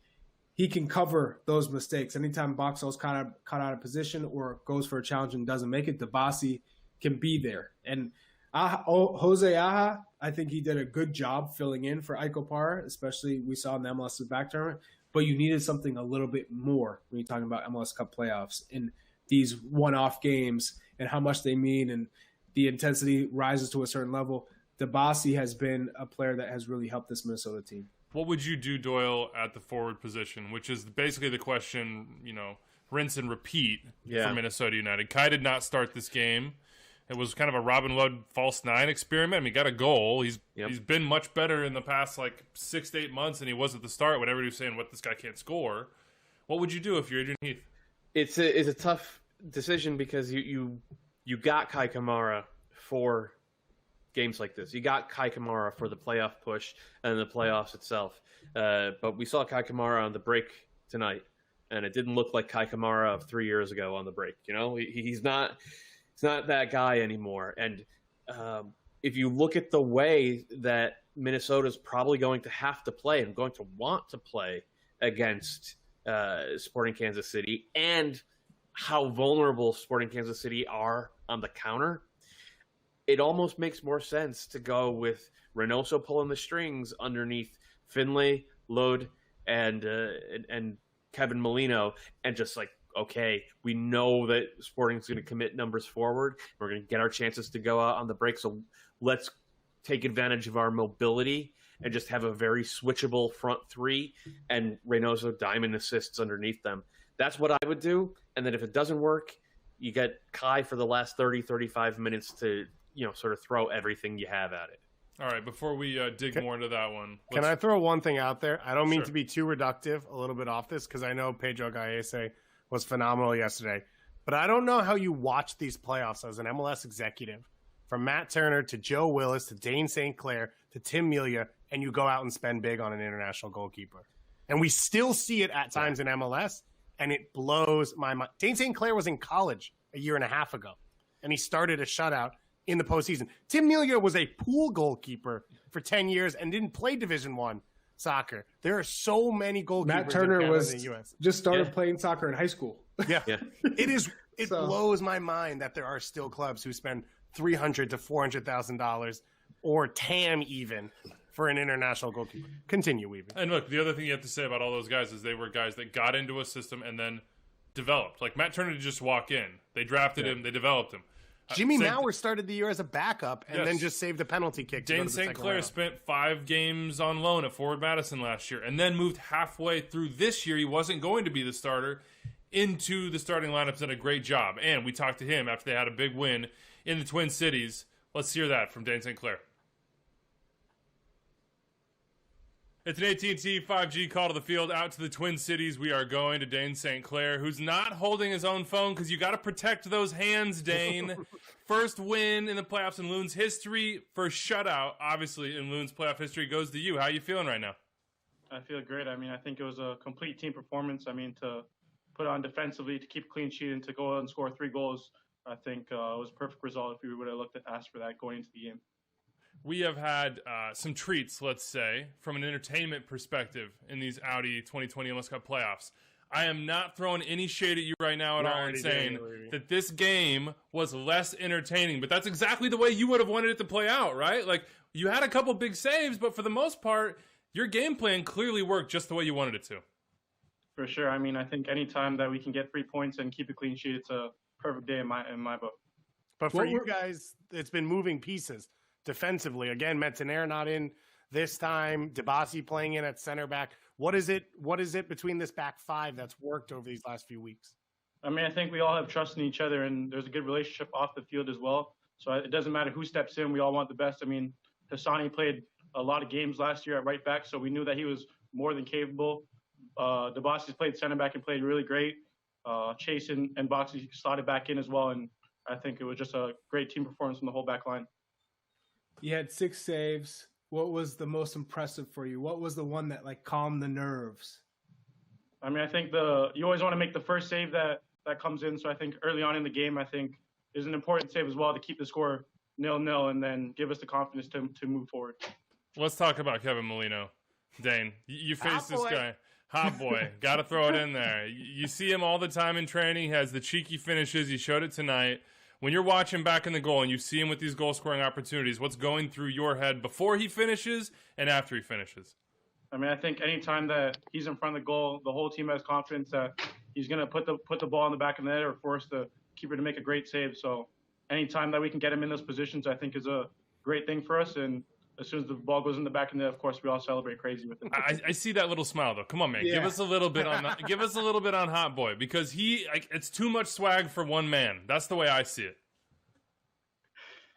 he can cover those mistakes. Anytime Boxall's caught out of position or goes for a challenge and doesn't make it, Dabasi can be there. And Jose Aja, I think he did a good job filling in for Iko Parra, especially we saw in the MLS back tournament. But you needed something a little bit more when you're talking about MLS Cup playoffs in these one-off games and how much they mean, and the intensity rises to a certain level. Dabasi has been a player that has really helped this Minnesota team. What would you do, Doyle, at the forward position, which is basically the question, rinse and repeat for Minnesota United? Kai did not start this game. It was kind of a Robin Wood false nine experiment. I mean, he got a goal. He's been much better in the past 6 to 8 months than he was at the start when everybody was saying, what, this guy can't score. What would you do if you're Adrian Heath? It's a tough decision because you got Kai Kamara for games like this. You got Kai Kamara for the playoff push and the playoffs itself. But we saw Kai Kamara on the break tonight, and it didn't look like Kai Kamara of 3 years ago on the break. He's not that guy anymore. And if you look at the way that Minnesota's probably going to have to play and going to want to play against Sporting Kansas City, and how vulnerable Sporting Kansas City are on the counter, it almost makes more sense to go with Reynoso pulling the strings underneath Finlay, Lod, and Kevin Molino, and just like, okay, we know that Sporting's going to commit numbers forward. We're going to get our chances to go out on the break, so let's take advantage of our mobility and just have a very switchable front three and Reynoso diamond assists underneath them. That's what I would do. And then if it doesn't work, you get Kai for the last 30, 35 minutes to, sort of throw everything you have at it. All right, before we dig more into that one. Can I throw one thing out there? I don't mean to be too reductive, a little bit off this, because I know Pedro Gallese was phenomenal yesterday. But I don't know how you watch these playoffs as an MLS executive, from Matt Turner to Joe Willis to Dane St. Clair to Tim Melia, and you go out and spend big on an international goalkeeper. And we still see it at times in MLS, and it blows my mind. Dane St. Clair was in college a year and a half ago, and he started a shutout in the postseason. Tim Melia was a pool goalkeeper for 10 years and didn't play Division I soccer. There are so many goalkeepers. Matt Turner in the US. just started playing soccer in high school. Yeah. It blows my mind that there are still clubs who spend $300,000 to $400,000 or TAM even for an international goalkeeper. Continue, Wiebe. And look, the other thing you have to say about all those guys is they were guys that got into a system and then developed. Like Matt Turner did just walk in. They drafted him. They developed him. Jimmy Mauer started the year as a backup and then just saved a penalty kick. Dane St. Clair spent 5 games on loan at Forward Madison last year and then moved halfway through this year. He wasn't going to be the starter into the starting lineups. Done a great job. And we talked to him after they had a big win in the Twin Cities. Let's hear that from Dane St. Clair. It's an AT&T 5G call to the field out to the Twin Cities. We are going to Dane St. Clair, who's not holding his own phone because you got to protect those hands, Dane. First win in the playoffs in Loon's history. First shutout, obviously, in Loon's playoff history goes to you. How are you feeling right now? I feel great. I mean, I think it was a complete team performance. I mean, to put on defensively, to keep a clean sheet, and to go out and score 3 goals, I think it was a perfect result if we would have asked for that going into the game. We have had some treats, let's say, from an entertainment perspective in these Audi 2020 MLS Cup playoffs. I am not throwing any shade at you right now at all and saying that this game was less entertaining, but that's exactly the way you would have wanted it to play out, right? Like, you had a couple big saves, but for the most part, your game plan clearly worked just the way you wanted it to. For sure. I mean, I think any time that we can get 3 points and keep a clean sheet, it's a perfect day in my book. But for you guys, it's been moving pieces. Defensively, again, Metzner not in this time. Debasi playing in at center back. What is it between this back 5 that's worked over these last few weeks? I mean, I think we all have trust in each other, and there's a good relationship off the field as well. So it doesn't matter who steps in. We all want the best. I mean, Hassani played a lot of games last year at right back, so we knew that he was more than capable. Debasi's played center back and played really great. Chase and Boxy slotted back in as well, and I think it was just a great team performance from the whole back line. You had 6 saves. What was the most impressive for you? What was the one that calmed the nerves? I mean, I think you always want to make the first save that comes in. So I think early on in the game, I think is an important save as well to keep the score 0-0 and then give us the confidence to move forward. Let's talk about Kevin Molino. Dane, you face this guy. Hot boy. Got to throw it in there. You see him all the time in training. He has the cheeky finishes. He showed it tonight. When you're watching back in the goal and you see him with these goal-scoring opportunities, what's going through your head before he finishes and after he finishes? I mean, I think anytime that he's in front of the goal, the whole team has confidence that he's going to put the ball in the back of the net or force the keeper to make a great save. So anytime that we can get him in those positions, I think is a great thing for us. And as soon as the ball goes in the back of the net, of course, we all celebrate crazy with him. I see that little smile, though. Come on, man. Yeah. Give us a little bit on Hot Boy, because it's too much swag for one man. That's the way I see it.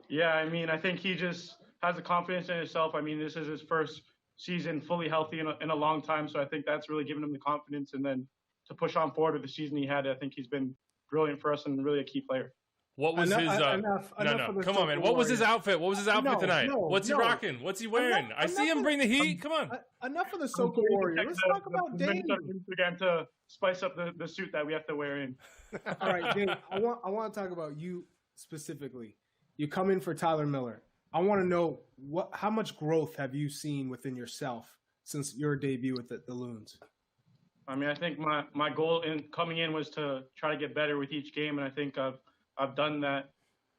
Yeah, I mean, I think he just has the confidence in himself. I mean, this is his first season fully healthy in a long time, so I think that's really given him the confidence. And then to push on forward with the season he had, I think he's been brilliant for us and really a key player. What was his? Come on, man. What was his outfit? What was his outfit tonight? What's he rocking? What's he wearing? I see him bring the heat. Come on. Enough of the Soko Warrior. Let's talk about Dane. Again, to spice up the suit that we have to wear in. All right, Dane. I want to talk about you specifically. You come in for Tyler Miller. I want to know how much growth have you seen within yourself since your debut with the Loons? I mean, I think my goal in coming in was to try to get better with each game, and I think I've done that.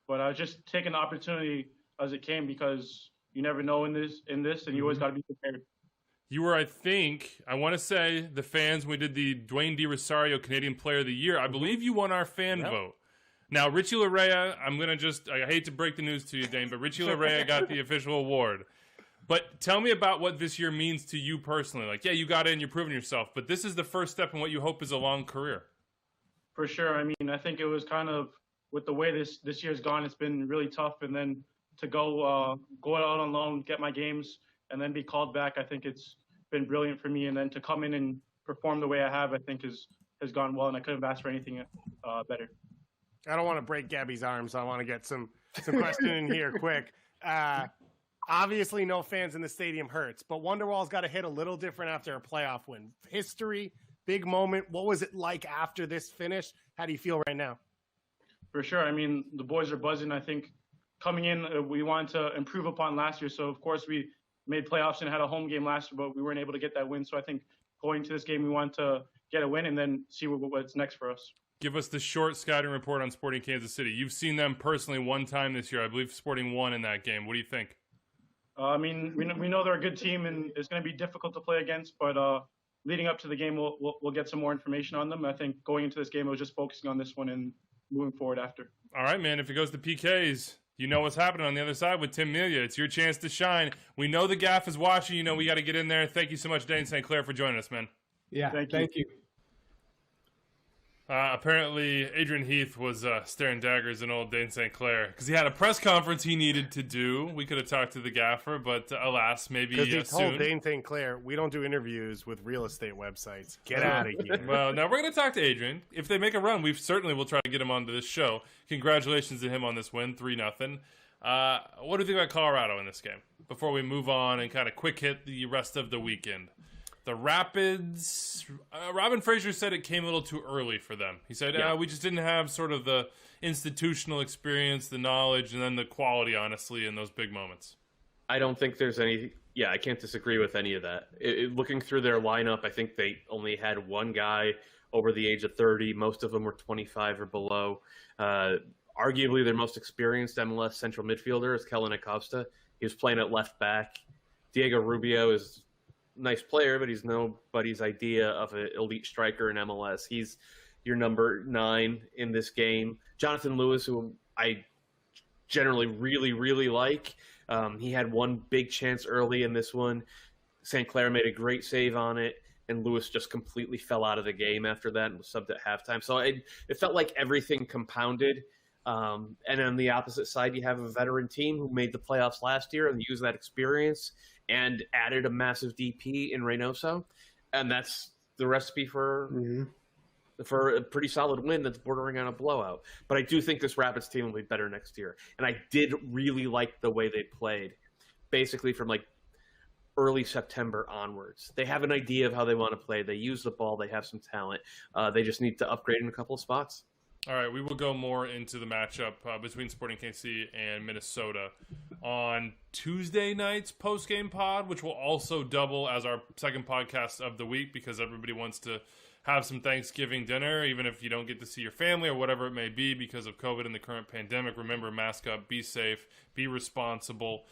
But I was just taking the opportunity as it came, because you never know in this, and you always got to be prepared. You were, I want to say, the fans, when we did the Dwayne De Rosario Canadian Player of the Year, I believe you won our fan vote. Now, Richie Larea, I hate to break the news to you, Dane, but Richie Larea got the official award. But tell me about what this year means to you personally. Like, yeah, you got in, you're proving yourself, but this is the first step in what you hope is a long career. For sure. I mean, I think it was kind of, with the way this year's gone, it's been really tough. And then to go out on loan, get my games, and then be called back, I think it's been brilliant for me. And then to come in and perform the way I have, I think has gone well, and I couldn't have asked for anything better. I don't want to break Gabby's arms. I want to get some question in here quick. Obviously, no fans in the stadium hurts, but Wonderwall's got to hit a little different after a playoff win. History, big moment. What was it like after this finish? How do you feel right now? For sure. I mean, the boys are buzzing. I think coming in, we wanted to improve upon last year. So, of course, we made playoffs and had a home game last year, but we weren't able to get that win. So I think going to this game, we want to get a win and then see what's next for us. Give us the short scouting report on Sporting Kansas City. You've seen them personally one time this year. I believe Sporting won in that game. What do you think? I mean, we know they're a good team, and it's going to be difficult to play against. But leading up to the game, we'll get some more information on them. I think going into this game, I was just focusing on this one and moving forward after. All right, man. If it goes to PKs, you know what's happening on the other side with Tim Melia. It's your chance to shine. We know the gaff is watching. You know we got to get in there. Thank you so much, Dane St. Clair, for joining us, man. Yeah, thank you. Apparently, Adrian Heath was staring daggers in old Dane St. Clair because he had a press conference he needed to do. We could have talked to the gaffer, but alas, maybe soon. Because he told Dane St. Clair, we don't do interviews with real estate websites. Get out of here. Well, now we're going to talk to Adrian. If they make a run, we certainly will try to get him onto this show. Congratulations to him on this win, 3-0. What do you think about Colorado in this game? Before we move on and kind of quick hit the rest of the weekend. The Rapids, Robin Fraser said it came a little too early for them. He said, we just didn't have sort of the institutional experience, the knowledge, and then the quality, honestly, in those big moments. I don't think there's any... Yeah, I can't disagree with any of that. Looking through their lineup, I think they only had one guy over the age of 30. Most of them were 25 or below. Arguably, their most experienced MLS central midfielder is Kellen Acosta. He was playing at left back. Diego Rubio is... nice player, but he's nobody's idea of an elite striker in MLS. He's your number 9 in this game. Jonathan Lewis, who I generally really, really like. He had one big chance early in this one. St. Clair made a great save on it, and Lewis just completely fell out of the game after that and was subbed at halftime. So it felt like everything compounded. And on the opposite side, you have a veteran team who made the playoffs last year and used that experience and added a massive DP in Reynoso. And that's the recipe for a pretty solid win that's bordering on a blowout. But I do think this Rapids team will be better next year. And I did really like the way they played, basically from like early September onwards. They have an idea of how they want to play. They use the ball. They have some talent. They just need to upgrade in a couple of spots. All right, we will go more into the matchup between Sporting KC and Minnesota on Tuesday night's post-game pod, which will also double as our second podcast of the week because everybody wants to have some Thanksgiving dinner, even if you don't get to see your family or whatever it may be because of COVID and the current pandemic. Remember, mask up, be safe, be responsible.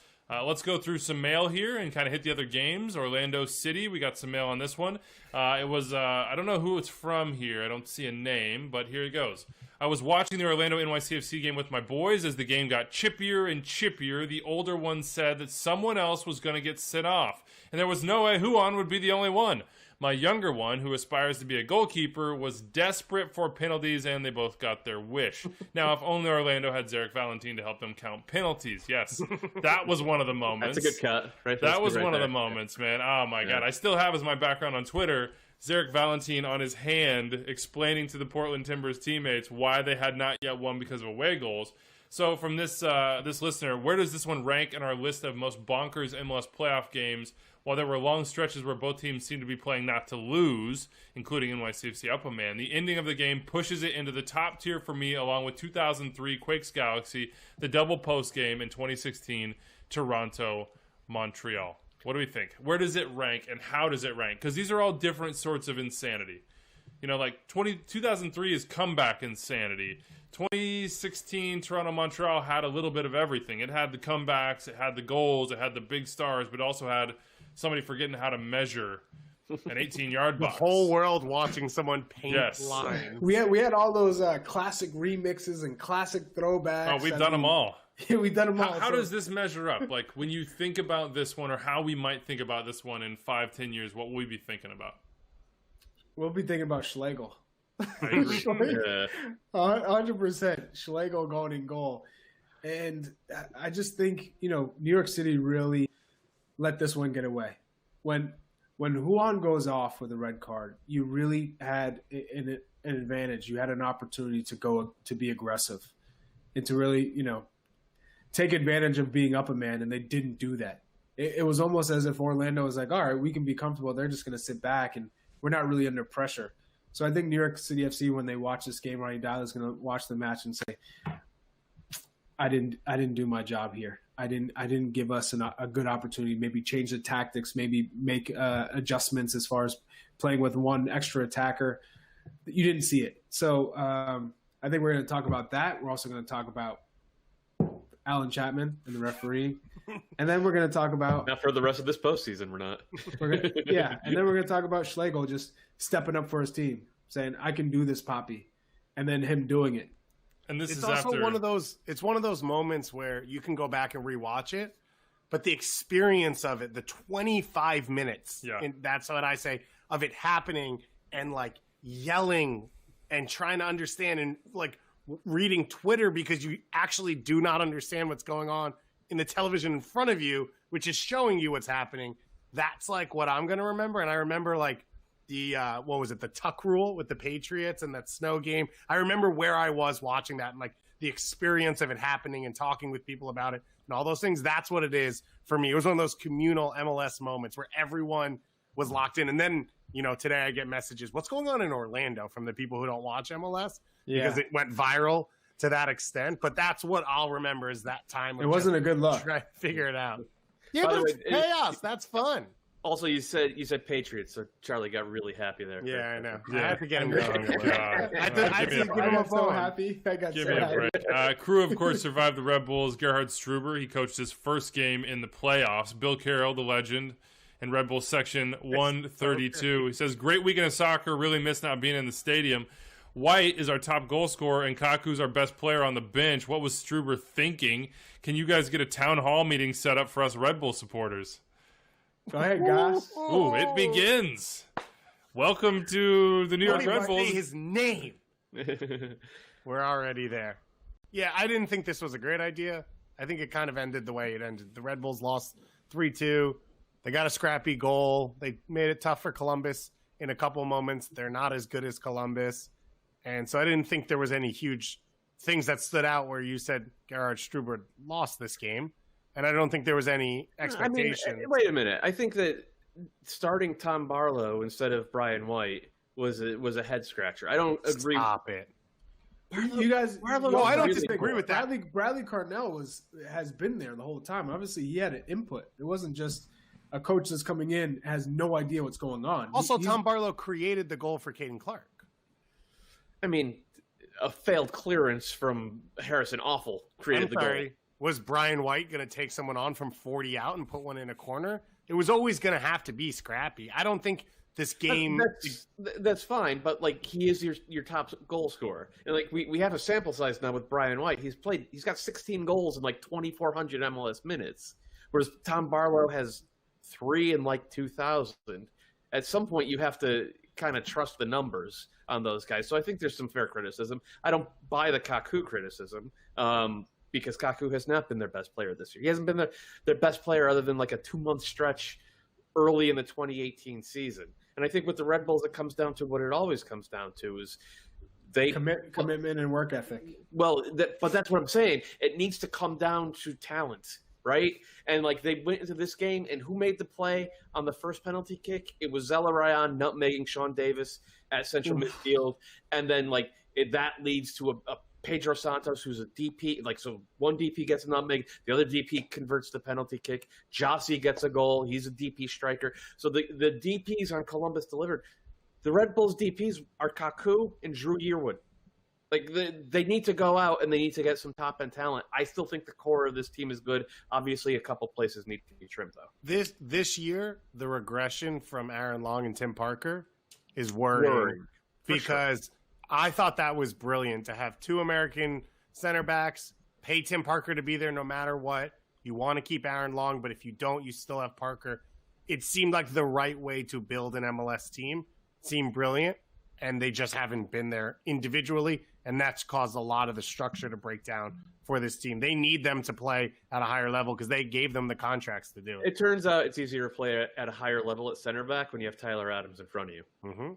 Let's go through some mail here and kind of hit the other games. Orlando City, we got some mail on this one. It was, I don't know who it's from here. I don't see a name, but here it goes. I was watching the Orlando NYCFC game with my boys as the game got chippier and chippier. The older one said that someone else was going to get sent off, and there was no way Huon would be the only one. My younger one, who aspires to be a goalkeeper, was desperate for penalties, and they both got their wish. Now, if only Orlando had Zarek Valentin to help them count penalties. Yes, that was one of the moments. That's a good cut. Right? That was one of the moments, man. Oh, my God. I still have as my background on Twitter Zarek Valentin on his hand explaining to the Portland Timbers teammates why they had not yet won because of away goals. So from this listener, where does this one rank in our list of most bonkers MLS playoff games? While there were long stretches where both teams seemed to be playing not to lose, including NYCFC up a man, the ending of the game pushes it into the top tier for me, along with 2003 Quakes Galaxy, the double post game in 2016 Toronto Montreal. What do we think? Where does it rank, and how does it rank? Because these are all different sorts of insanity. You know, like 2003 is comeback insanity. 2016 Toronto Montreal had a little bit of everything. It had the comebacks, it had the goals, it had the big stars, but also had somebody forgetting how to measure an 18-yard box. The whole world watching someone paint lines. We had all those classic remixes and classic throwbacks. Oh, we've done them all. Yeah, we've done them all. How does this measure up? Like, when you think about this one, or how we might think about this one in 5-10 years, what will we be thinking about? We'll be thinking about Schlegel. I agree. 100% Schlegel going in goal. And I just think, New York City really let this one get away. When Juan goes off with a red card, you really had an advantage. You had an opportunity to be aggressive and to really, take advantage of being up a man, and they didn't do that. It was almost as if Orlando was like, all right, we can be comfortable. They're just going to sit back, and we're not really under pressure. So I think New York City FC, when they watch this game, Ronnie Dowd is going to watch the match and say, I didn't do my job here. I didn't give us a good opportunity, maybe change the tactics, maybe make adjustments as far as playing with one extra attacker. You didn't see it. So I think we're going to talk about that. We're also going to talk about Alan Chapman and the referee. And then we're going to talk about... Not for the rest of this postseason, we're not. And then we're going to talk about Schlegel just stepping up for his team, saying, I can do this, Poppy. And then him doing it. And this it's is also after... one of those moments where you can go back and rewatch it, but the experience of it, the 25 minutes, and that's what I say, of it happening and like yelling and trying to understand and like reading Twitter because you actually do not understand what's going on in the television in front of you, which is showing you what's happening. That's like what I'm going to remember. And I remember like the, the tuck rule with the Patriots and that snow game. I remember where I was watching that and like the experience of it happening and talking with people about it and all those things. That's what it is for me. It was one of those communal MLS moments where everyone was locked in. And then, today I get messages, what's going on in Orlando from the people who don't watch MLS because it went viral to that extent. But that's what I'll remember is that time. It wasn't a good look. Try to figure it out. Yeah, but it's chaos. That's fun. Also, you said Patriots, so Charlie got really happy there. Yeah, I know. Yeah. I have to get him going. I'm so happy. I got Give so me a happy. break. Crew, of course, survived the Red Bulls. Gerhard Struber, he coached his first game in the playoffs. Bill Carroll, the legend, in Red Bull section 132. He says, great weekend of soccer. Really missed not being in the stadium. White is our top goal scorer, and Kaku's our best player on the bench. What was Struber thinking? Can you guys get a town hall meeting set up for us Red Bull supporters? Go ahead, guys. Ooh, it begins. Welcome to the New York Red Bulls. Say his name. We're already there. Yeah, I didn't think this was a great idea. I think it kind of ended the way it ended. The Red Bulls lost 3-2. They got a scrappy goal. They made it tough for Columbus in a couple moments. They're not as good as Columbus. And so I didn't think there was any huge things that stood out where you said Gerhard Struber lost this game. And I don't think there was any expectation. I mean, wait a minute. I think that starting Tom Barlow instead of Brian White was a head scratcher. I don't agree. Stop it. You guys, no, I don't disagree with that. Bradley Carnell has been there the whole time. Obviously, he had an input. It wasn't just a coach that's coming in has no idea what's going on. Also, Tom Barlow created the goal for Caden Clark. I mean, a failed clearance from Harrison Awful created the goal. Was Brian White going to take someone on from 40 out and put one in a corner? It was always going to have to be scrappy. I don't think this game... That's fine, but like he is your top goal scorer. And like we have a sample size now with Brian White. He's got 16 goals in like 2,400 MLS minutes, whereas Tom Barlow has 3 in like 2,000. At some point, you have to kind of trust the numbers on those guys. So I think there's some fair criticism. I don't buy the Kaku criticism. Because Kaku has not been their best player this year. He hasn't been their best player other than like a 2-month stretch early in the 2018 season. And I think with the Red Bulls, it comes down to what it always comes down to is they commitment and work ethic. Well, but that's what I'm saying. It needs to come down to talent. right? And like they went into this game, and who made the play on the first penalty kick? It was Zella Ryan nutmegging Sean Davis at central midfield, and then like that leads to a Pedro Santos, who's a DP. Like, so one DP gets a nutmeg, the other DP converts the penalty kick. Jossie gets a goal. He's a DP striker. So the DPs on Columbus delivered. The Red Bulls DPs are Kaku and Drew Yearwood. Like, they need to go out and they need to get some top-end talent. I still think the core of this team is good. Obviously, a couple places need to be trimmed, though. This year, the regression from Aaron Long and Tim Parker is worrying. Because I thought that was brilliant to have two American center backs, pay Tim Parker to be there no matter what. You want to keep Aaron Long, but if you don't, you still have Parker. It seemed like the right way to build an MLS team. It seemed brilliant, and they just haven't been there individually, and that's caused a lot of the structure to break down for this team. They need them to play at a higher level because they gave them the contracts to do it. It turns out it's easier to play at a higher level at center back when you have Tyler Adams in front of you. Mm-hmm.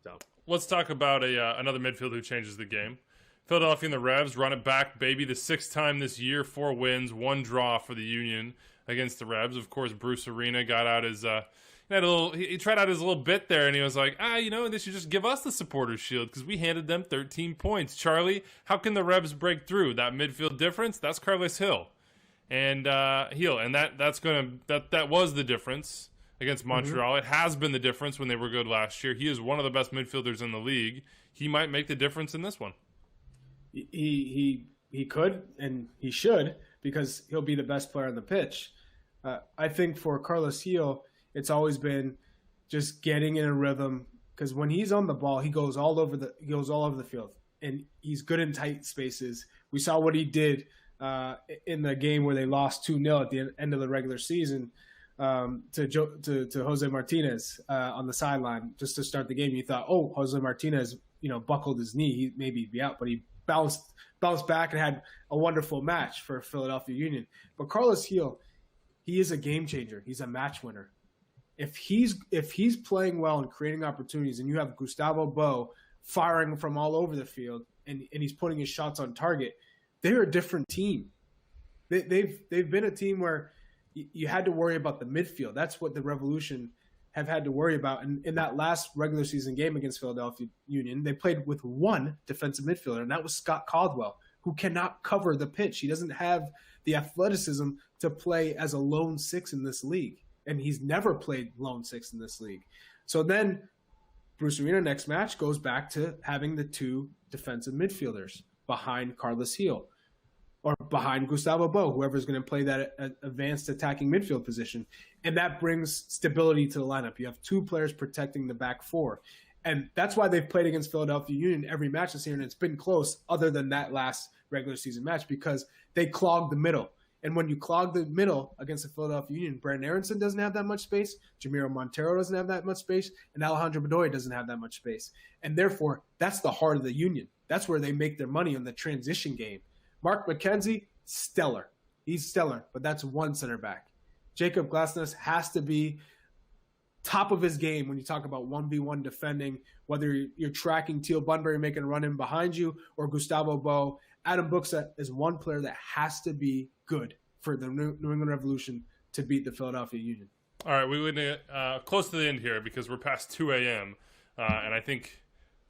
So let's talk about another midfielder who changes the game. Philadelphia and the Revs run it back, baby. The sixth time this year, 4 wins, 1 draw for the Union against the Revs. Of course, Bruce Arena got out his he tried out his little bit there, and he was like, they should just give us the Supporters Shield because we handed them 13 points. Charlie, how can the Revs break through that midfield difference? That's Carlos Hill, and that was the difference against Montreal. Mm-hmm. It has been the difference when they were good last year. He is one of the best midfielders in the league. He might make the difference in this one. He could, and he should, because he'll be the best player on the pitch. I think for Carlos Hill, it's always been just getting in a rhythm, because when he's on the ball, he goes all over the field, and he's good in tight spaces. We saw what he did in the game where they lost 2-0 at the end of the regular season to Jose Martinez on the sideline just to start the game. You thought, Jose Martinez, buckled his knee, he maybe be out, but he bounced back and had a wonderful match for Philadelphia Union. But Carlos Hill, he is a game changer. He's a match winner. If he's playing well and creating opportunities, and you have Gustavo Bo firing from all over the field, and he's putting his shots on target, they're a different team. They've been a team where you had to worry about the midfield. That's what the Revolution have had to worry about. And in that last regular season game against Philadelphia Union, they played with one defensive midfielder, and that was Scott Caldwell, who cannot cover the pitch. He doesn't have the athleticism to play as a lone 6 in this league. And he's never played lone 6 in this league. So then Bruce Arena next match goes back to having the 2 defensive midfielders behind Carlos Hill or behind Gustavo Bo, whoever's going to play that advanced attacking midfield position. And that brings stability to the lineup. You have 2 players protecting the back 4. And that's why they've played against Philadelphia Union every match this year, and it's been close other than that last regular season match because they clogged the middle. And when you clog the middle against the Philadelphia Union, Brandon Aronson doesn't have that much space, Jamiro Montero doesn't have that much space, and Alejandro Bedoya doesn't have that much space. And therefore, that's the heart of the Union. That's where they make their money on the transition game. Mark McKenzie, stellar. He's stellar, but that's one center back. Jacob Glasnost has to be top of his game when you talk about 1v1 defending, whether you're tracking Teal Bunbury making a run in behind you or Gustavo Bo. Adam Buxa is one player that has to be good for the New England Revolution to beat the Philadelphia Union. All right, we went close to the end here because we're past 2 a.m. And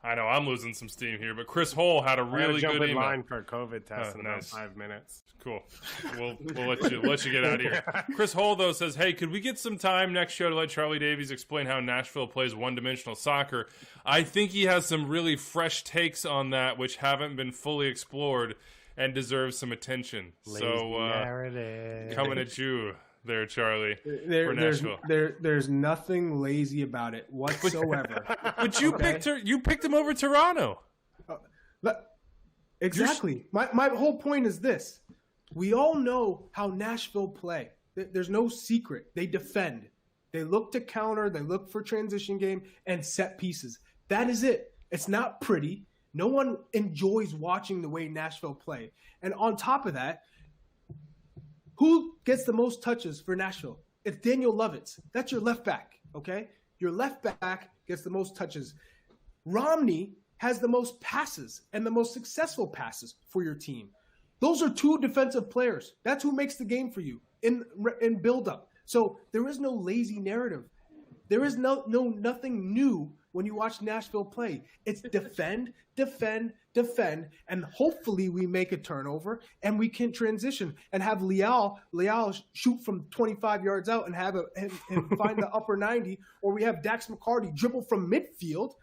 I know I'm losing some steam here, but Chris Hull had a really good email. Line for a COVID test in about 5 minutes. Cool. We'll let you get out of here. Chris Hull, though, says, hey, could we get some time next show to let Charlie Davies explain how Nashville plays one-dimensional soccer? I think he has some really fresh takes on that which haven't been fully explored and deserve some attention. Coming at you there, Charlie, for Nashville. There's nothing lazy about it whatsoever. But you picked him over Toronto. Exactly. My whole point is this. We all know how Nashville play. There's no secret. They defend. They look to counter. They look for transition game and set pieces. That is it. It's not pretty. No one enjoys watching the way Nashville play. And on top of that, who gets the most touches for Nashville? It's Daniel Lovitz. That's your left back, okay? Your left back gets the most touches. Romney has the most passes and the most successful passes for your team. Those are 2 defensive players. That's who makes the game for you. in build-up. So there is no lazy narrative. There is nothing new when you watch Nashville play. It's defend, and hopefully we make a turnover and we can transition and have Leal shoot from 25 yards out and find the upper 90, or we have Dax McCarty dribble from midfield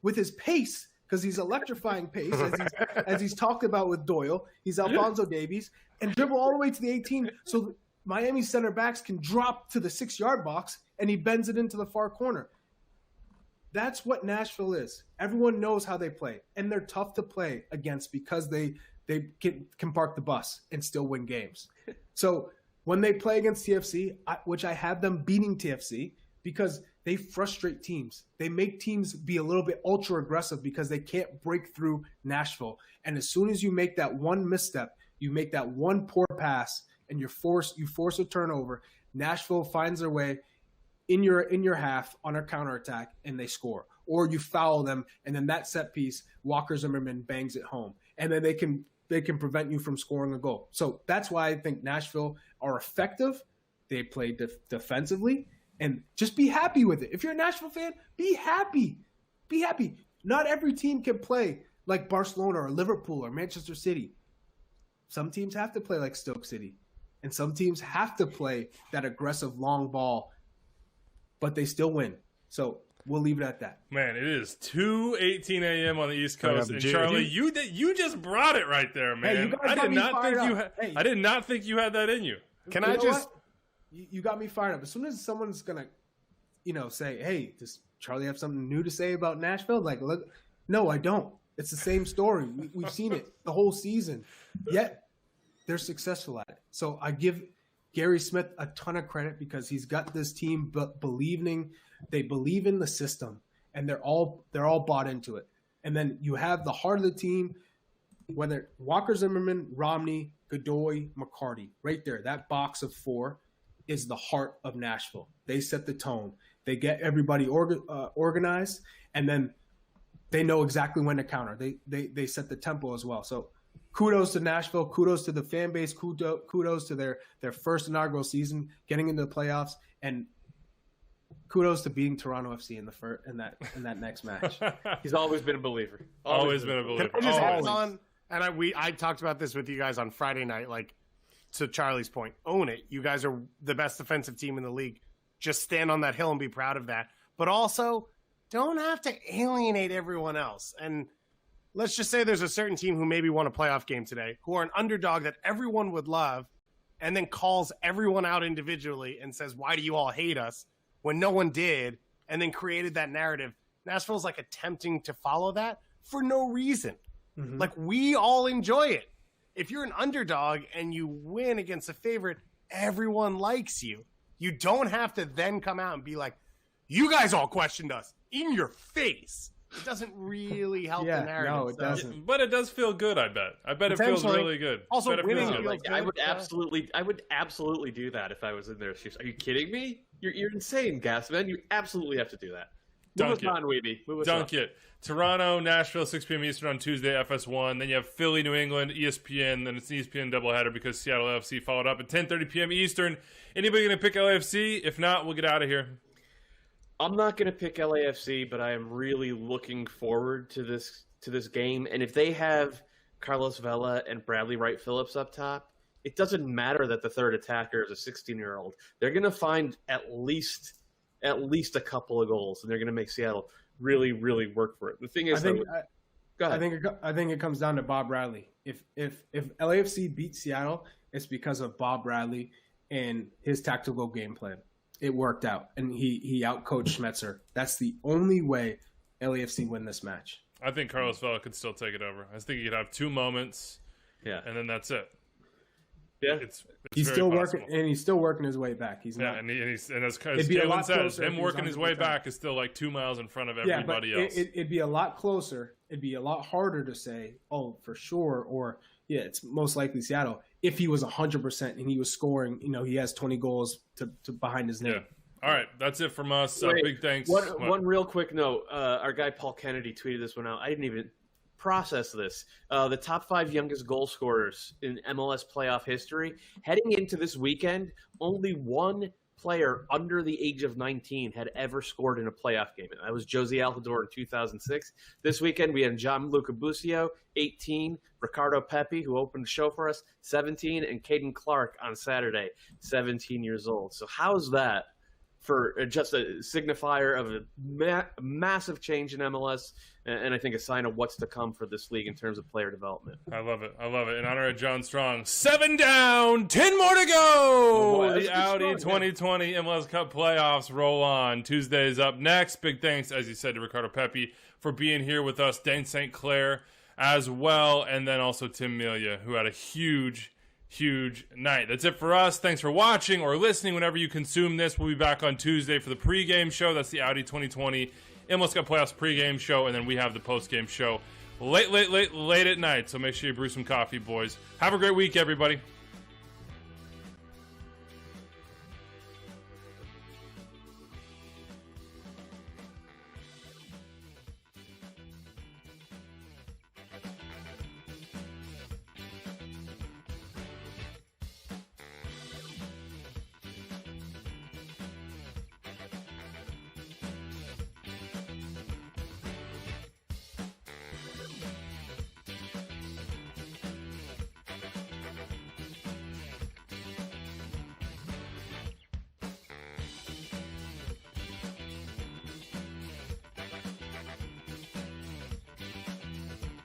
with his pace, because he's electrifying pace, as he's talked about with Doyle. He's Alphonso Davies, and dribble all the way to the 18, so Miami center backs can drop to the 6-yard box, and he bends it into the far corner. That's what Nashville is. Everyone knows how they play, and they're tough to play against because they can park the bus and still win games. So when they play against TFC, which I have them beating TFC, because they frustrate teams. They make teams be a little bit ultra aggressive because they can't break through Nashville. And as soon as you make that one misstep, you make that one poor pass, and you force a turnover, Nashville finds their way in your half on a counterattack, and they score. Or you foul them, and then that set piece, Walker Zimmerman bangs it home. And then they can prevent you from scoring a goal. So that's why I think Nashville are effective. They play defensively, and just be happy with it. If you're a Nashville fan, be happy. Be happy. Not every team can play like Barcelona or Liverpool or Manchester City. Some teams have to play like Stoke City, and some teams have to play that aggressive long ball, but they still win. So we'll leave it at that. Man, it is 2:18 a.m. on the East Coast, and Charlie, you just brought it right there, man. Hey, I did not think you had that in you. Can I just? You got me fired up. As soon as someone's gonna, say, "Hey, does Charlie have something new to say about Nashville?" Like, look, no, I don't. It's the same story. We've seen it the whole season. Yet they're successful at it. So I give Gary Smith a ton of credit because he's got this team believing. They believe in the system, and they're all bought into it. And then you have the heart of the team, whether Walker Zimmerman, Romney, Godoy, McCarty, right there. That box of 4 is the heart of Nashville. They set the tone. They get everybody organized, and then they know exactly when to counter. They set the tempo as well. So kudos to Nashville. Kudos to the fan base. Kudos to their first inaugural season, getting into the playoffs, and kudos to beating Toronto FC in that next match. He's always been a believer. Always been a believer. Can I just add on? And I talked about this with you guys on Friday night. Like, to Charlie's point, own it. You guys are the best defensive team in the league. Just stand on that hill and be proud of that. But also, don't have to alienate everyone else. And let's just say there's a certain team who maybe won a playoff game today, who are an underdog that everyone would love, and then calls everyone out individually and says, "Why do you all hate us?" when no one did, and then created that narrative. Nashville's like attempting to follow that for no reason. Mm-hmm. Like, we all enjoy it. If you're an underdog and you win against a favorite, everyone likes you. You don't have to then come out and be like, "You guys all questioned us," in your face. It doesn't really help the narrative. No, it doesn't. But it does feel good, I bet. I bet it feels really good. Also, winning feels good. I would absolutely do that if I was in their shoes. Are you kidding me? You're insane, Gasman. You absolutely have to do that. Move us on, Wiebe. Dunk it. Toronto, Nashville, 6 p.m. Eastern on Tuesday, FS1. Then you have Philly, New England, ESPN. Then it's an ESPN doubleheader because Seattle LAFC followed up at 10:30 p.m. Eastern. Anybody going to pick LAFC? If not, we'll get out of here. I'm not going to pick LAFC, but I am really looking forward to this game. And if they have Carlos Vela and Bradley Wright Phillips up top, it doesn't matter that the third attacker is a 16-year-old. They're going to find at least a couple of goals, and they're going to make Seattle really, really work for it. The thing is, go ahead. I think it comes down to Bob Bradley. If LAFC beats Seattle, it's because of Bob Bradley and his tactical game plan. It worked out, and he outcoached Schmetzer. That's the only way LAFC win this match. I think Carlos Vela could still take it over. I think he could have 2 moments, and then that's it. Yeah, he's still working, and he's still working his way back. He's not. And as Kalen says, him working his way back is still like 2 miles in front of everybody else. It'd be a lot closer. It'd be a lot harder to say, "Oh, for sure," or "Yeah, it's most likely Seattle." If he was 100% and he was scoring, he has 20 goals to behind his name. Yeah. All right, that's it from us. Big thanks. One real quick note. Our guy Paul Kennedy tweeted this one out. I didn't even process this. The top 5 youngest goal scorers in MLS playoff history. Heading into this weekend, only one player under the age of 19 had ever scored in a playoff game. And that was Josie Altidore in 2006. This weekend, we had Gianluca Busio, 18, Ricardo Pepi, who opened the show for us, 17, and Caden Clark on Saturday, 17 years old. So how's that for just a signifier of a massive change in MLS, and I think a sign of what's to come for this league in terms of player development. I love it. In honor of John Strong, 7 down, 10 more to go. Oh boy, the Audi 2020 MLS Cup playoffs roll on. Tuesday's up next. Big thanks, as you said, to Ricardo Pepi for being here with us, Dane St. Clair as well, and then also Tim Melia, who had a huge night. That's it for us. Thanks for watching or listening whenever you consume this. We'll be back on Tuesday for the pregame show. That's the Audi 2020 MLS Cup Playoffs pregame show, and then we have the postgame show late at night. So make sure you brew some coffee, boys. Have a great week, everybody.